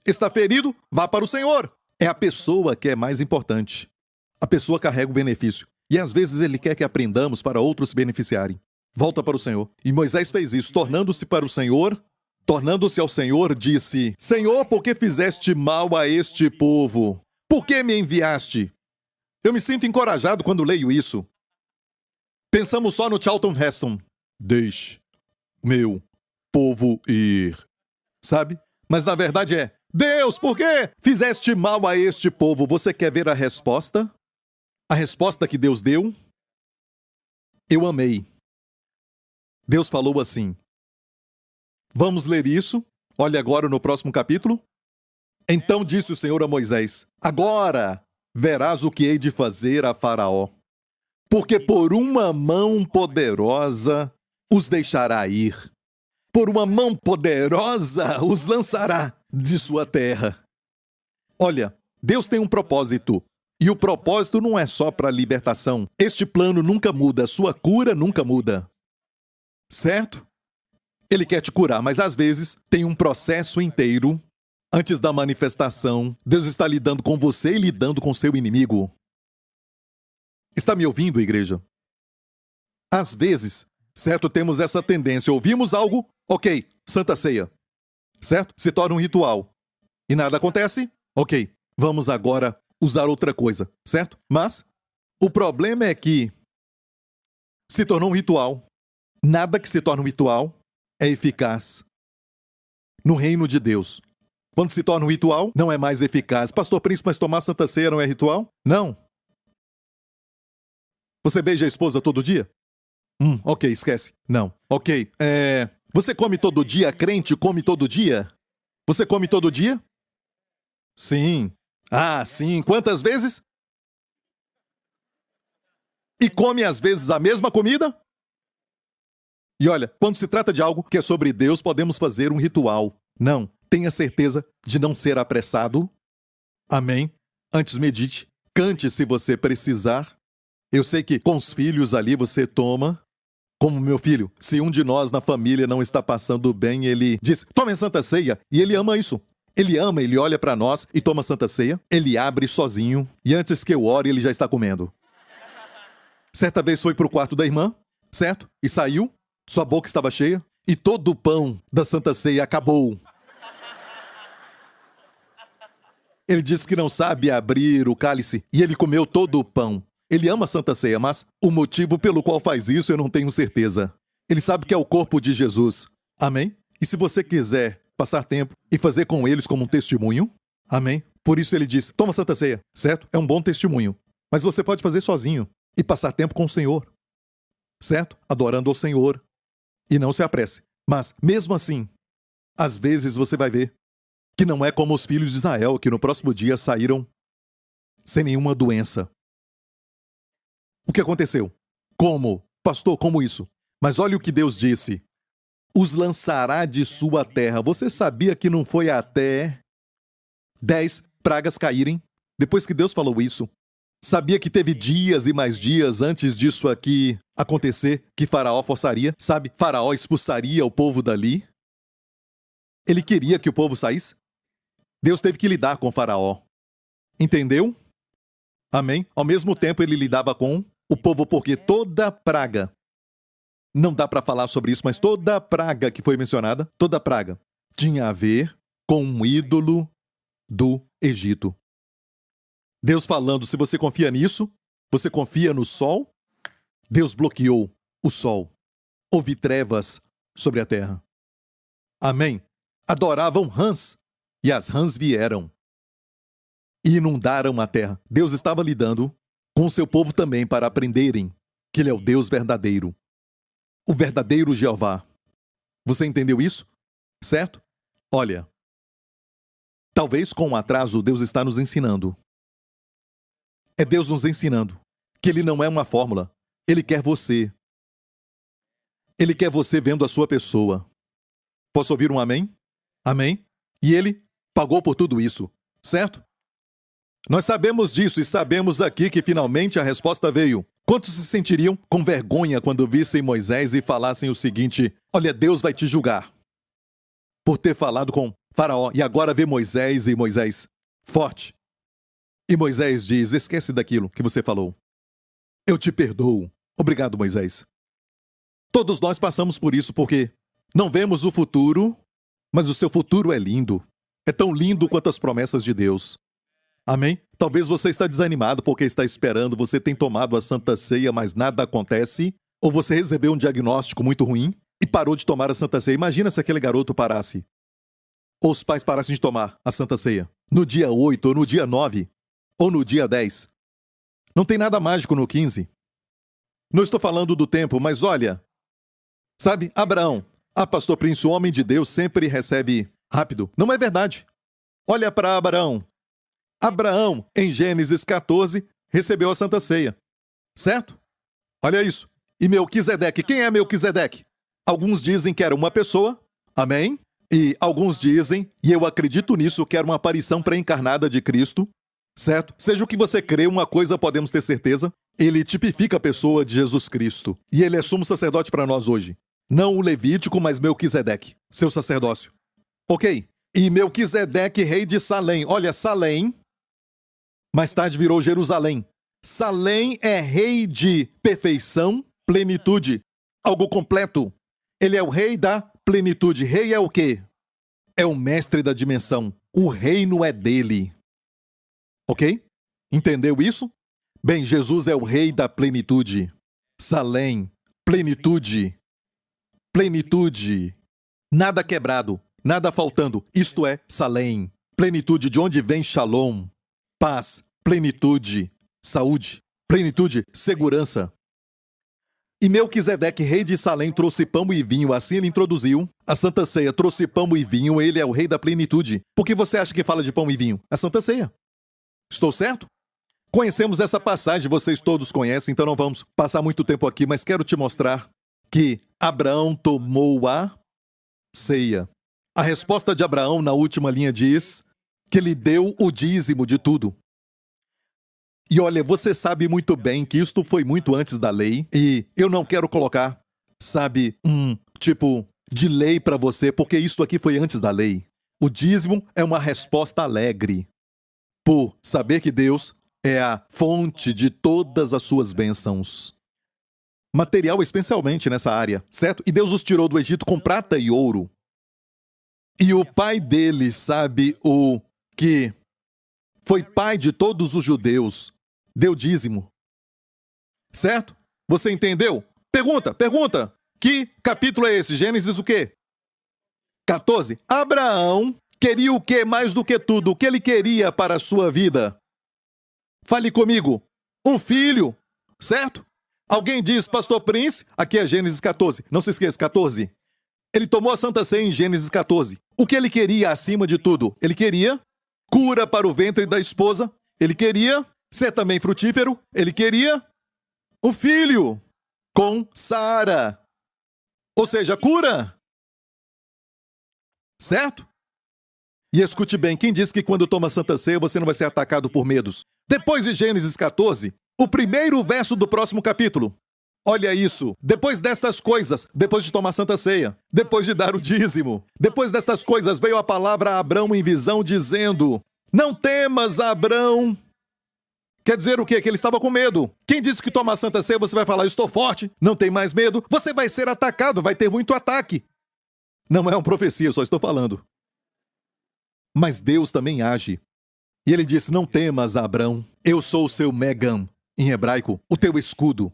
Está ferido? Vá para o Senhor. É a pessoa que é mais importante. A pessoa carrega o benefício. E às vezes ele quer que aprendamos para outros se beneficiarem. Volta para o Senhor. E Moisés fez isso, tornando-se para o Senhor, tornando-se ao Senhor, disse, Senhor, por que fizeste mal a este povo? Por que me enviaste? Eu me sinto encorajado quando leio isso. Pensamos só no Charlton Heston. Deixe meu povo ir. Sabe? Mas na verdade é, Deus, por que fizeste mal a este povo? Você quer ver a resposta? A resposta que Deus deu? Eu amei. Deus falou assim. Vamos ler isso? Olha agora no próximo capítulo. Então disse o Senhor a Moisés, agora verás o que hei de fazer a Faraó, porque por uma mão poderosa os deixará ir. Por uma mão poderosa os lançará de sua terra. Olha, Deus tem um propósito. E o propósito não é só para libertação. Este plano nunca muda, sua cura nunca muda. Certo? Ele quer te curar, mas às vezes tem um processo inteiro. Antes da manifestação, Deus está lidando com você e lidando com seu inimigo. Está me ouvindo, igreja? Às vezes, certo, temos essa tendência. Ouvimos algo, ok, Santa Ceia. Certo? Se torna um ritual. E nada acontece? Ok, vamos agora usar outra coisa, certo? Mas o problema é que se tornou um ritual. Nada que se torna um ritual é eficaz no reino de Deus. Quando se torna um ritual, não é mais eficaz. Pastor Príncipe, mas tomar Santa Ceia não é ritual? Não. Você beija a esposa todo dia? Ok, esquece. Não. Ok, você come todo dia? Crente come todo dia? Você come todo dia? Sim. Ah, sim. Quantas vezes? E come às vezes a mesma comida? E olha, quando se trata de algo que é sobre Deus, podemos fazer um ritual. Não. Tenha certeza de não ser apressado. Amém? Antes medite. Cante se você precisar. Eu sei que com os filhos ali você toma. Como meu filho, se um de nós na família não está passando bem, ele diz, tome a Santa Ceia, e ele ama isso. Ele ama, ele olha para nós e toma a Santa Ceia, ele abre sozinho, e antes que eu ore, ele já está comendo. Certa vez foi para o quarto da irmã, certo? E saiu, sua boca estava cheia, e todo o pão da Santa Ceia acabou. Ele disse que não sabe abrir o cálice, e ele comeu todo o pão. Ele ama a Santa Ceia, mas o motivo pelo qual faz isso eu não tenho certeza. Ele sabe que é o corpo de Jesus. Amém? E se você quiser passar tempo e fazer com eles como um testemunho, amém? Por isso ele diz, toma a Santa Ceia, certo? É um bom testemunho. Mas você pode fazer sozinho e passar tempo com o Senhor, certo? Adorando ao Senhor. E não se apresse. Mas, mesmo assim, às vezes você vai ver que não é como os filhos de Israel, que no próximo dia saíram sem nenhuma doença. O que aconteceu? Como? Pastor, como isso? Mas olha o que Deus disse. Os lançará de sua terra. Você sabia que não foi até 10 pragas caírem? Depois que Deus falou isso. Sabia que teve dias e mais dias antes disso aqui acontecer, que Faraó forçaria? Sabe, Faraó expulsaria o povo dali? Ele queria que o povo saísse? Deus teve que lidar com Faraó. Entendeu? Amém? Ao mesmo tempo ele lidava com o povo, porque toda praga, não dá para falar sobre isso, mas toda praga que foi mencionada, toda praga, tinha a ver com um ídolo do Egito. Deus falando, se você confia nisso, você confia no sol, Deus bloqueou o sol. Houve trevas sobre a terra. Amém? Adoravam rãs, e as rãs vieram e inundaram a terra. Deus estava lidando com o seu povo também para aprenderem que Ele é o Deus verdadeiro. O verdadeiro Jeová. Você entendeu isso? Certo? Olha, talvez com um atraso Deus está nos ensinando. É Deus nos ensinando que Ele não é uma fórmula. Ele quer você. Ele quer você vendo a sua pessoa. Posso ouvir um amém? Amém? E Ele pagou por tudo isso, certo? Nós sabemos disso e sabemos aqui que finalmente a resposta veio. Quantos se sentiriam com vergonha quando vissem Moisés e falassem o seguinte, olha, Deus vai te julgar por ter falado com Faraó, e agora vê Moisés e Moisés forte. E Moisés diz, esquece daquilo que você falou. Eu te perdoo. Obrigado, Moisés. Todos nós passamos por isso porque não vemos o futuro, mas o seu futuro é lindo. É tão lindo quanto as promessas de Deus. Amém? Talvez você está desanimado porque está esperando, você tem tomado a Santa Ceia, mas nada acontece. Ou você recebeu um diagnóstico muito ruim e parou de tomar a Santa Ceia. Imagina se aquele garoto parasse. Ou os pais parassem de tomar a Santa Ceia. No dia 8, ou no dia 9, ou no dia 10. Não tem nada mágico no 15. Não estou falando do tempo, mas olha. Sabe, Abraão. Ah, pastor Prince, o homem de Deus sempre recebe rápido. Não é verdade. Olha para Abraão. Abraão, em Gênesis 14, recebeu a Santa Ceia. Certo? Olha isso. E Melquisedeque. Quem é Melquisedeque? Alguns dizem que era uma pessoa. Amém? E alguns dizem, e eu acredito nisso, que era uma aparição pré-encarnada de Cristo. Certo? Seja o que você crê, uma coisa podemos ter certeza. Ele tipifica a pessoa de Jesus Cristo. E ele é sumo sacerdote para nós hoje. Não o Levítico, mas Melquisedeque, seu sacerdócio. Ok? E Melquisedeque, rei de Salém. Olha, Salém, mais tarde virou Jerusalém. Salém é rei de perfeição, plenitude, algo completo. Ele é o rei da plenitude. Rei é o quê? É o mestre da dimensão. O reino é dele. Ok? Entendeu isso? Bem, Jesus é o rei da plenitude. Salém, plenitude. Plenitude. Nada quebrado, nada faltando. Isto é Salém. Plenitude, de onde vem Shalom. Paz, plenitude, saúde, plenitude, segurança. E Melquisedeque, rei de Salém, trouxe pão e vinho, assim ele introduziu a Santa Ceia, trouxe pão e vinho, ele é o rei da plenitude. Por que você acha que fala de pão e vinho? A Santa Ceia. Estou certo? Conhecemos essa passagem, vocês todos conhecem, então não vamos passar muito tempo aqui, mas quero te mostrar que Abraão tomou a ceia. A resposta de Abraão na última linha diz que ele deu o dízimo de tudo. E olha, você sabe muito bem que isto foi muito antes da lei, e eu não quero colocar sabe, tipo de lei para você, porque isso aqui foi antes da lei. O dízimo é uma resposta alegre por saber que Deus é a fonte de todas as suas bênçãos. Material especialmente nessa área, certo? E Deus os tirou do Egito com prata e ouro. E o pai deles, sabe, o que foi pai de todos os judeus, deu dízimo. Certo? Você entendeu? Pergunta. Que capítulo é esse? Gênesis o quê? 14. Abraão queria o quê mais do que tudo? O que ele queria para a sua vida? Fale comigo. Um filho, certo? Alguém diz, Pastor Prince, aqui é Gênesis 14. Não se esqueça, 14. Ele tomou a Santa Ceia em Gênesis 14. O que ele queria acima de tudo? Ele queria cura para o ventre da esposa. Ele queria ser também frutífero. Ele queria um filho com Sara. Ou seja, cura. Certo? E escute bem, quem diz que quando toma Santa Ceia você não vai ser atacado por medos? Depois de Gênesis 14, o primeiro verso do próximo capítulo. Olha isso. Depois destas coisas, depois de tomar Santa Ceia, depois de dar o dízimo, depois destas coisas veio a palavra a Abrão em visão dizendo: não temas, Abrão. Quer dizer o quê? Que ele estava com medo. Quem disse que toma Santa Ceia você vai falar, estou forte, não tem mais medo? Você vai ser atacado, vai ter muito ataque. Não é uma profecia, só estou falando. Mas Deus também age. E ele disse, não temas, Abrão, eu sou o seu Megam, em hebraico, o teu escudo.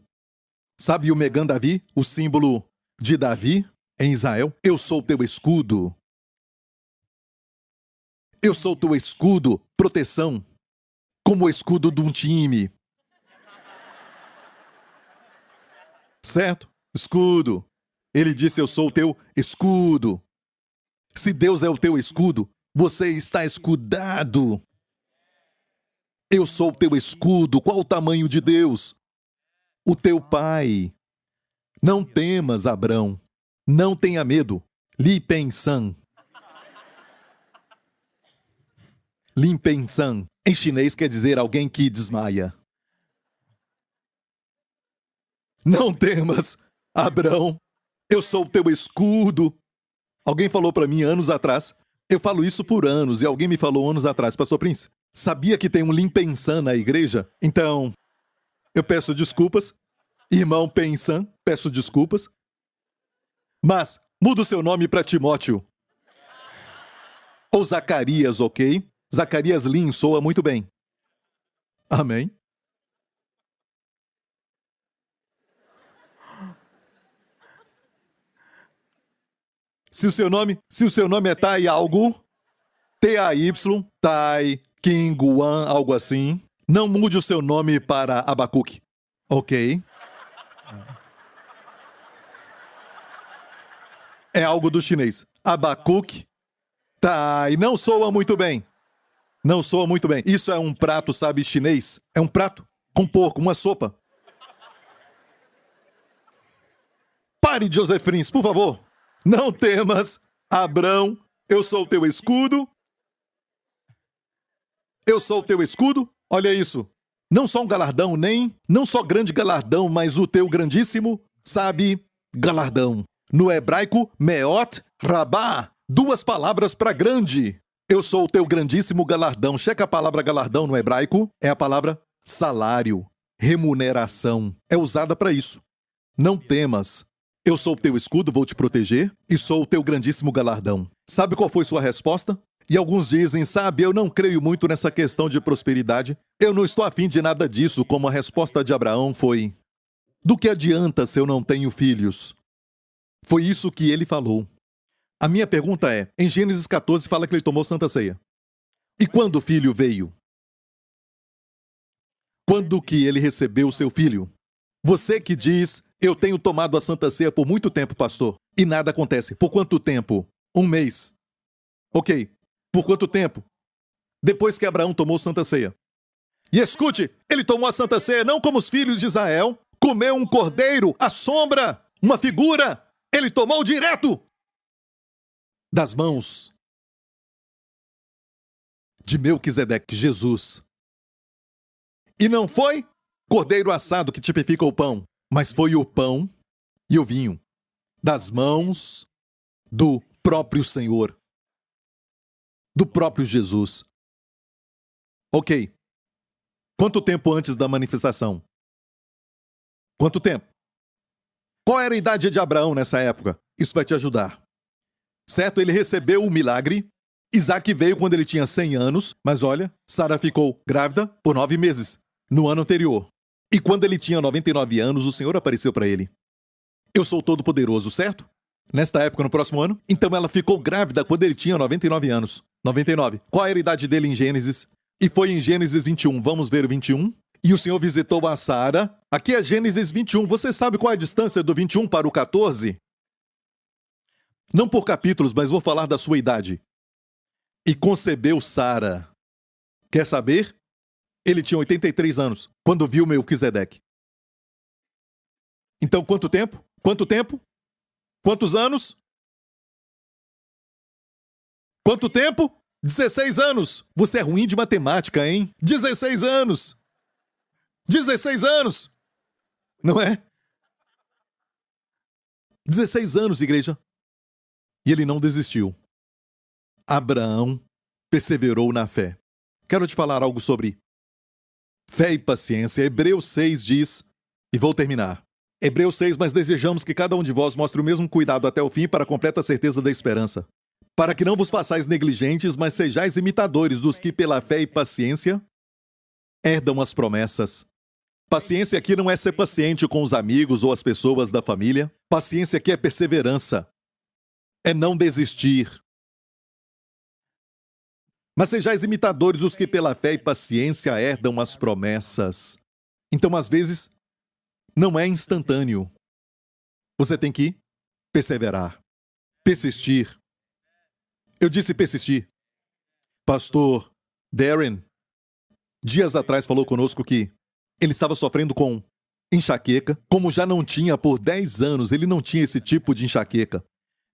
Sabe o Megam Davi, o símbolo de Davi em Israel? Eu sou o teu escudo. Eu sou o teu escudo, proteção. Como o escudo de um time. Certo? Escudo. Ele disse, eu sou o teu escudo. Se Deus é o teu escudo, você está escudado. Eu sou o teu escudo. Qual o tamanho de Deus? O teu pai. Não temas, Abrão. Não tenha medo. Li Pen-san. Li Pen-san. Em chinês quer dizer alguém que desmaia. Não temas, Abrão. Eu sou o teu escudo. Alguém falou para mim anos atrás. Eu falo isso por anos e alguém me falou anos atrás. Pastor Prince, sabia que tem um Lim Pen-san na igreja? Então, eu peço desculpas. Irmão Pen-san, peço desculpas. Mas, muda o seu nome para Timóteo. Ou Zacarias, ok? Zacarias Lin soa muito bem. Amém? Se o seu nome é Tai algo, T-A-Y, Tai, King, Wan, algo assim, não mude o seu nome para Abacuque. Ok? É algo do chinês. Abacuque, Tai, não soa muito bem. Não soa muito bem. Isso é um prato, sabe, chinês? É um prato com porco, uma sopa. Pare, Joseph Rins, por favor. Não temas, Abrão, eu sou o teu escudo. Eu sou o teu escudo. Olha isso. Não só um galardão, não só grande galardão, mas o teu grandíssimo, sabe, galardão. No hebraico, meot rabá. 2 palavras para grande. Eu sou o teu grandíssimo galardão. Checa a palavra galardão no hebraico. É a palavra salário, remuneração. É usada para isso. Não temas. Eu sou o teu escudo, vou te proteger. E sou o teu grandíssimo galardão. Sabe qual foi sua resposta? E alguns dizem, sabe, eu não creio muito nessa questão de prosperidade. Eu não estou afim de nada disso, como a resposta de Abraão foi: do que adianta se eu não tenho filhos? Foi isso que ele falou. A minha pergunta é, em Gênesis 14 fala que ele tomou Santa Ceia. E quando o filho veio? Quando que ele recebeu o seu filho? Você que diz, eu tenho tomado a Santa Ceia por muito tempo, pastor, e nada acontece. Por quanto tempo? 1 mês. Ok. Por quanto tempo? Depois que Abraão tomou Santa Ceia. E escute, ele tomou a Santa Ceia não como os filhos de Israel, comeu um cordeiro, a sombra, uma figura. Ele tomou direto das mãos de Melquisedeque, Jesus. E não foi cordeiro assado que tipifica o pão, mas foi o pão e o vinho. das mãos do próprio Senhor, do próprio Jesus. Ok. Quanto tempo antes da manifestação? Quanto tempo? Qual era a idade de Abraão nessa época? Isso vai te ajudar. Certo? Ele recebeu o milagre. Isaac veio quando ele tinha 100 anos, mas olha, Sara ficou grávida por 9 meses, no ano anterior. E quando ele tinha 99 anos, o Senhor apareceu para ele. Eu sou todo-poderoso, certo? Nesta época, no próximo ano. Então ela ficou grávida quando ele tinha 99 anos. 99. Qual era a idade dele em Gênesis? E foi em Gênesis 21. Vamos ver o 21. E o Senhor visitou a Sara. Aqui é Gênesis 21. Você sabe qual é a distância do 21 para o 14? Não por capítulos, mas vou falar da sua idade. E concebeu Sara. Quer saber? Ele tinha 83 anos quando viu Melquisedeque. Então, quanto tempo? Quanto tempo? Quantos anos? Quanto tempo? 16 anos. Você é ruim de matemática, hein? 16 anos. 16 anos. Não é? 16 anos, igreja. E ele não desistiu. Abraão perseverou na fé. Quero te falar algo sobre fé e paciência. Hebreus 6 diz, e vou terminar. Hebreus 6, mas desejamos que cada um de vós mostre o mesmo cuidado até o fim para a completa certeza da esperança. Para que não vos façais negligentes, mas sejais imitadores dos que pela fé e paciência herdam as promessas. Paciência aqui não é ser paciente com os amigos ou as pessoas da família. Paciência aqui é perseverança. É não desistir. Mas sejais imitadores dos que pela fé e paciência herdam as promessas. Então, às vezes, não é instantâneo. Você tem que perseverar. Persistir. Eu disse persistir. Pastor Darren, dias atrás, falou conosco que ele estava sofrendo com enxaqueca. Como já não tinha por 10 anos, ele não tinha esse tipo de enxaqueca.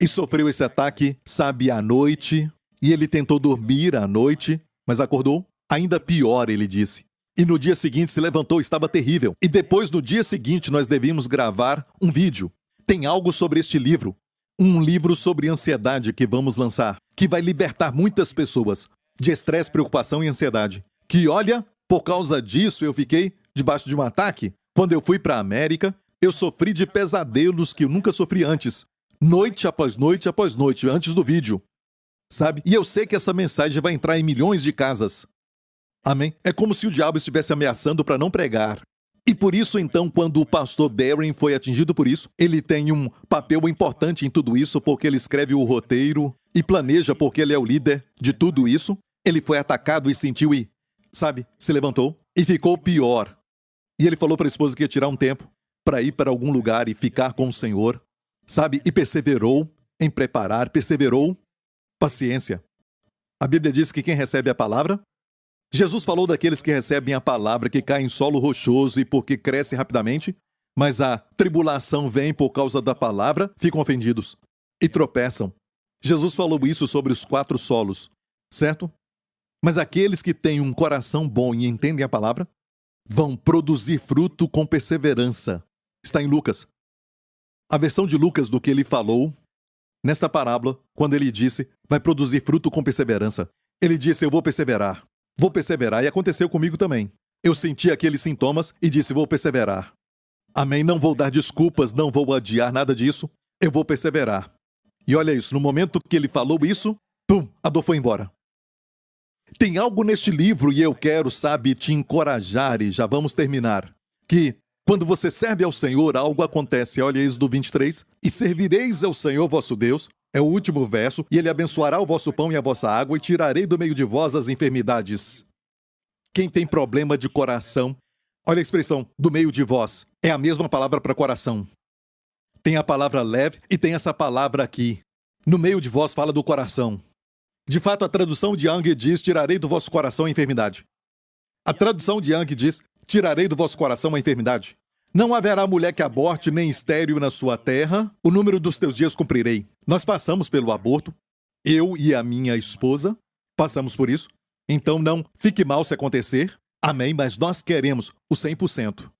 E sofreu esse ataque, sabe, à noite. E ele tentou dormir à noite, mas acordou ainda pior, ele disse. E no dia seguinte se levantou, estava terrível. E depois, no dia seguinte, nós devíamos gravar um vídeo. Tem algo sobre este livro. Um livro sobre ansiedade que vamos lançar, que vai libertar muitas pessoas de estresse, preocupação e ansiedade. Que, olha, por causa disso eu fiquei debaixo de um ataque. Quando eu fui para a América, eu sofri de pesadelos que eu nunca sofri antes. Noite após noite após noite, antes do vídeo. Sabe? E eu sei que essa mensagem vai entrar em milhões de casas. Amém? É como se o diabo estivesse ameaçando para não pregar. E por isso, então, quando o pastor Darren foi atingido por isso, ele tem um papel importante em tudo isso, porque ele escreve o roteiro e planeja, porque ele é o líder de tudo isso. Ele foi atacado e sentiu e, sabe, se levantou e ficou pior. E ele falou para a esposa que ia tirar um tempo para ir para algum lugar e ficar com o Senhor, sabe? E perseverou em preparar, perseverou. Paciência. A Bíblia diz que quem recebe a palavra... Jesus falou daqueles que recebem a palavra, que caem em solo rochoso e porque crescem rapidamente, mas a tribulação vem por causa da palavra, ficam ofendidos e tropeçam. Jesus falou isso sobre os 4 solos, certo? Mas aqueles que têm um coração bom e entendem a palavra, vão produzir fruto com perseverança. Está em Lucas. A versão de Lucas do que ele falou nesta parábola, quando ele disse, vai produzir fruto com perseverança. Ele disse, eu vou perseverar. Vou perseverar. E aconteceu comigo também. Eu senti aqueles sintomas e disse, vou perseverar. Amém? Não vou dar desculpas, não vou adiar nada disso. Eu vou perseverar. E olha isso, no momento que ele falou isso, pum, a dor foi embora. Tem algo neste livro e eu quero, sabe, te encorajar e já vamos terminar. Que quando você serve ao Senhor, algo acontece. Olha Êxodo 23. E servireis ao Senhor vosso Deus. É o último verso. E ele abençoará o vosso pão e a vossa água e tirarei do meio de vós as enfermidades. Quem tem problema de coração, olha a expressão, do meio de vós. É a mesma palavra para coração. Tem a palavra leve e tem essa palavra aqui. No meio de vós fala do coração. De fato, a tradução de Young diz, tirarei do vosso coração a enfermidade. A tradução de Young diz, tirarei do vosso coração a enfermidade. Não haverá mulher que aborte nem estéril na sua terra, o número dos teus dias cumprirei. Nós passamos pelo aborto, eu e a minha esposa, passamos por isso. Então não fique mal se acontecer, amém, mas nós queremos o 100%.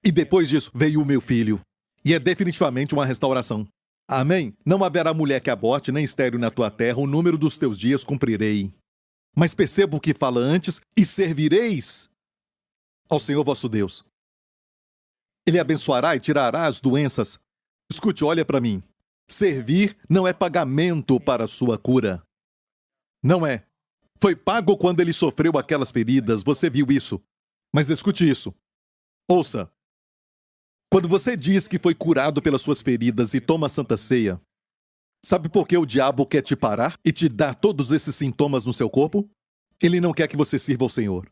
E depois disso veio o meu filho, e é definitivamente uma restauração. Amém? Não haverá mulher que aborte, nem estéril na tua terra, o número dos teus dias cumprirei. Mas perceba o que fala antes, e servireis ao Senhor vosso Deus. Ele abençoará e tirará as doenças. Escute, olha para mim. Servir não é pagamento para a sua cura. Não é. Foi pago quando ele sofreu aquelas feridas, você viu isso. Mas escute isso. Ouça. Quando você diz que foi curado pelas suas feridas e toma a Santa Ceia, sabe por que o diabo quer te parar e te dar todos esses sintomas no seu corpo? Ele não quer que você sirva ao Senhor.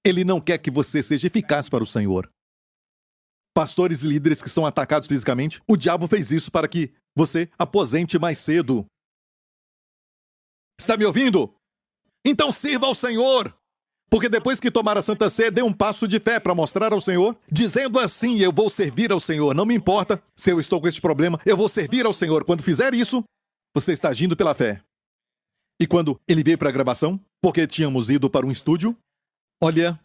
Ele não quer que você seja eficaz para o Senhor. Pastores e líderes que são atacados fisicamente, o diabo fez isso para que você aposente mais cedo. Está me ouvindo? Então sirva ao Senhor. Porque depois que tomar a Santa Ceia, dê um passo de fé para mostrar ao Senhor, dizendo assim, eu vou servir ao Senhor. Não me importa se eu estou com este problema, eu vou servir ao Senhor. Quando fizer isso, você está agindo pela fé. E quando ele veio para a gravação, porque tínhamos ido para um estúdio, olha,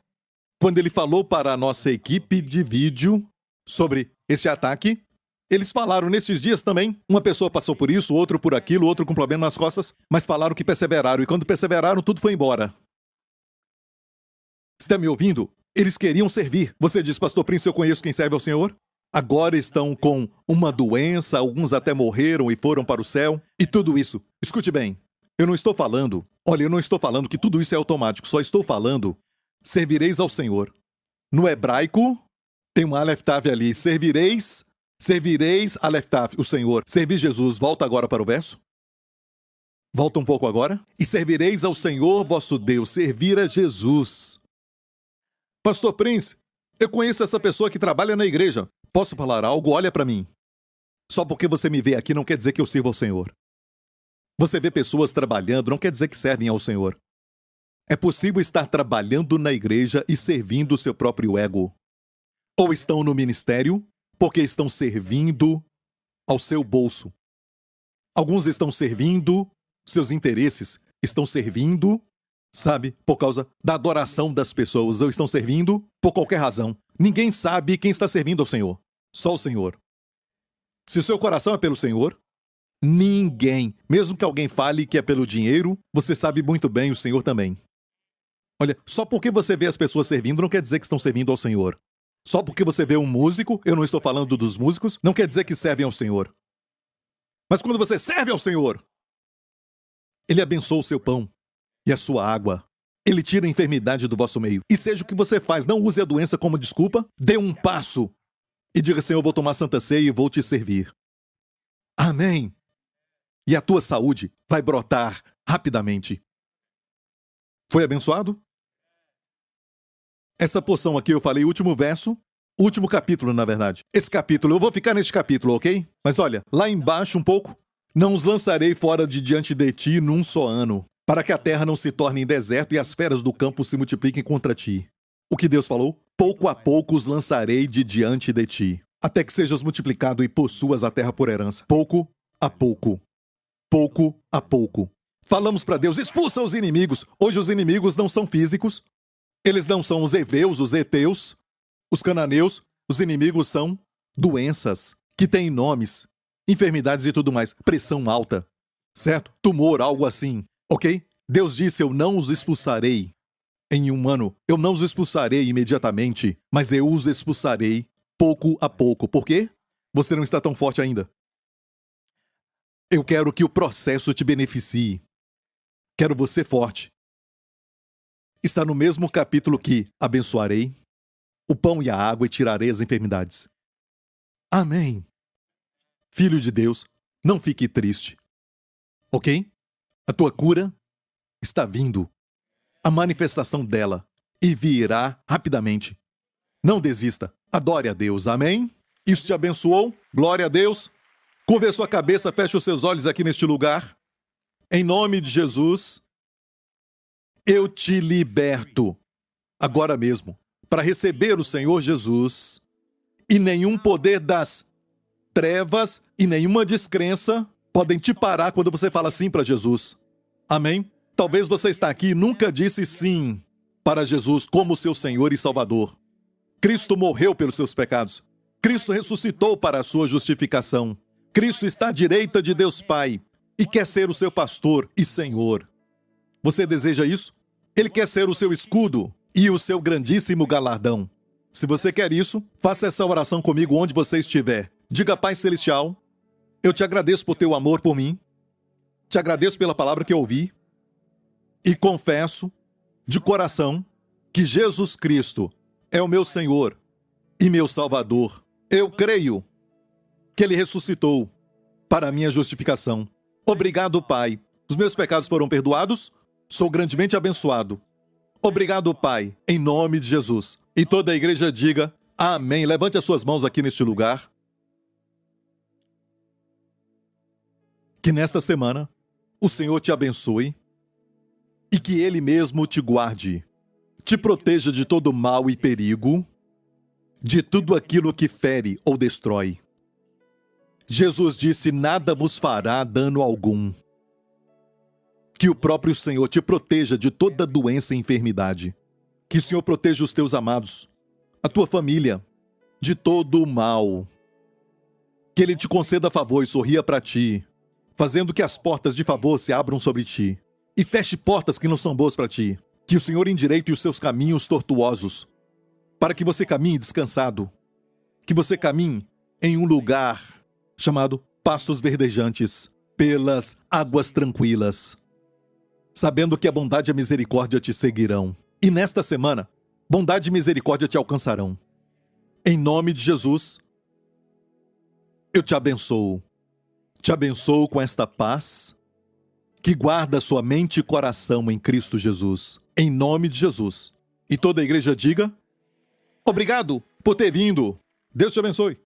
quando ele falou para a nossa equipe de vídeo sobre esse ataque, eles falaram nesses dias também, uma pessoa passou por isso, outro por aquilo, outro com problema nas costas, mas falaram que perseveraram, e quando perseveraram, tudo foi embora. Está me ouvindo? Eles queriam servir. Você diz, Pastor Prince, eu conheço quem serve ao Senhor? Agora estão com uma doença, alguns até morreram e foram para o céu, e tudo isso. Escute bem, eu não estou falando que tudo isso é automático, só estou falando, servireis ao Senhor. No hebraico, tem um Aleph Tav ali, servireis Aleph Tav, o Senhor. Servir Jesus, volta agora para o verso. Volta um pouco agora. E servireis ao Senhor vosso Deus, servir a Jesus. Pastor Prince, eu conheço essa pessoa que trabalha na igreja. Posso falar algo? Olha para mim. Só porque você me vê aqui não quer dizer que eu sirvo ao Senhor. Você vê pessoas trabalhando, não quer dizer que servem ao Senhor. É possível estar trabalhando na igreja e servindo o seu próprio ego. Ou estão no ministério porque estão servindo ao seu bolso. Alguns estão servindo seus interesses, estão servindo, sabe, por causa da adoração das pessoas, ou estão servindo por qualquer razão. Ninguém sabe quem está servindo ao Senhor. Só o Senhor. Se o seu coração é pelo Senhor, ninguém, mesmo que alguém fale que é pelo dinheiro, você sabe muito bem, o Senhor também. Olha, só porque você vê as pessoas servindo não quer dizer que estão servindo ao Senhor. Só porque você vê um músico, eu não estou falando dos músicos, não quer dizer que servem ao Senhor. Mas quando você serve ao Senhor, Ele abençoa o seu pão e a sua água. Ele tira a enfermidade do vosso meio. E seja o que você faz, não use a doença como desculpa, dê um passo e diga, Senhor, eu vou tomar Santa Ceia e vou te servir. Amém. E a tua saúde vai brotar rapidamente. Foi abençoado? Essa porção aqui eu falei, último verso, último capítulo, na verdade. Esse capítulo, eu vou ficar neste capítulo, ok? Mas olha, lá embaixo um pouco, não os lançarei fora de diante de ti num só ano, para que a terra não se torne em deserto e as feras do campo se multipliquem contra ti. O que Deus falou? Pouco a pouco os lançarei de diante de ti, até que sejas multiplicado e possuas a terra por herança. Pouco a pouco. Pouco a pouco. Falamos para Deus, expulsa os inimigos. Hoje os inimigos não são físicos. Eles não são os heveus, os heteus, os cananeus. Os inimigos são doenças que têm nomes, enfermidades e tudo mais. Pressão alta, certo? Tumor, algo assim, ok? Deus disse, eu não os expulsarei em um ano. Eu não os expulsarei imediatamente, mas eu os expulsarei pouco a pouco. Por quê? Você não está tão forte ainda. Eu quero que o processo te beneficie. Quero você forte. Está no mesmo capítulo que abençoarei o pão e a água e tirarei as enfermidades. Amém. Filho de Deus, não fique triste. Ok? A tua cura está vindo. A manifestação dela e virá rapidamente. Não desista. Adore a Deus. Amém? Isso te abençoou? Glória a Deus. Curva a sua cabeça, feche os seus olhos aqui neste lugar. Em nome de Jesus, eu te liberto agora mesmo para receber o Senhor Jesus, e nenhum poder das trevas e nenhuma descrença podem te parar quando você fala sim para Jesus. Amém? Talvez você está aqui e nunca disse sim para Jesus como seu Senhor e Salvador. Cristo morreu pelos seus pecados. Cristo ressuscitou para a sua justificação. Cristo está à direita de Deus Pai e quer ser o seu pastor e Senhor. Você deseja isso? Ele quer ser o seu escudo e o seu grandíssimo galardão. Se você quer isso, faça essa oração comigo onde você estiver. Diga: Pai Celestial, eu te agradeço por teu amor por mim. Te agradeço pela palavra que eu ouvi. E confesso, de coração, que Jesus Cristo é o meu Senhor e meu Salvador. Eu creio que Ele ressuscitou para a minha justificação. Obrigado, Pai. Os meus pecados foram perdoados. Sou grandemente abençoado. Obrigado, Pai, em nome de Jesus. E toda a igreja diga amém. Levante as suas mãos aqui neste lugar. Que nesta semana o Senhor te abençoe e que Ele mesmo te guarde, te proteja de todo mal e perigo, de tudo aquilo que fere ou destrói. Jesus disse: nada vos fará dano algum. Que o próprio Senhor te proteja de toda doença e enfermidade. Que o Senhor proteja os teus amados, a tua família, de todo o mal. Que Ele te conceda favor e sorria para ti, fazendo que as portas de favor se abram sobre ti e feche portas que não são boas para ti. Que o Senhor endireite os seus caminhos tortuosos, para que você caminhe descansado, que você caminhe em um lugar chamado pastos verdejantes, pelas águas tranquilas, sabendo que a bondade e a misericórdia te seguirão. E nesta semana, bondade e misericórdia te alcançarão. Em nome de Jesus, eu te abençoo. Te abençoo com esta paz que guarda sua mente e coração em Cristo Jesus. Em nome de Jesus. E toda a igreja diga: obrigado por ter vindo. Deus te abençoe.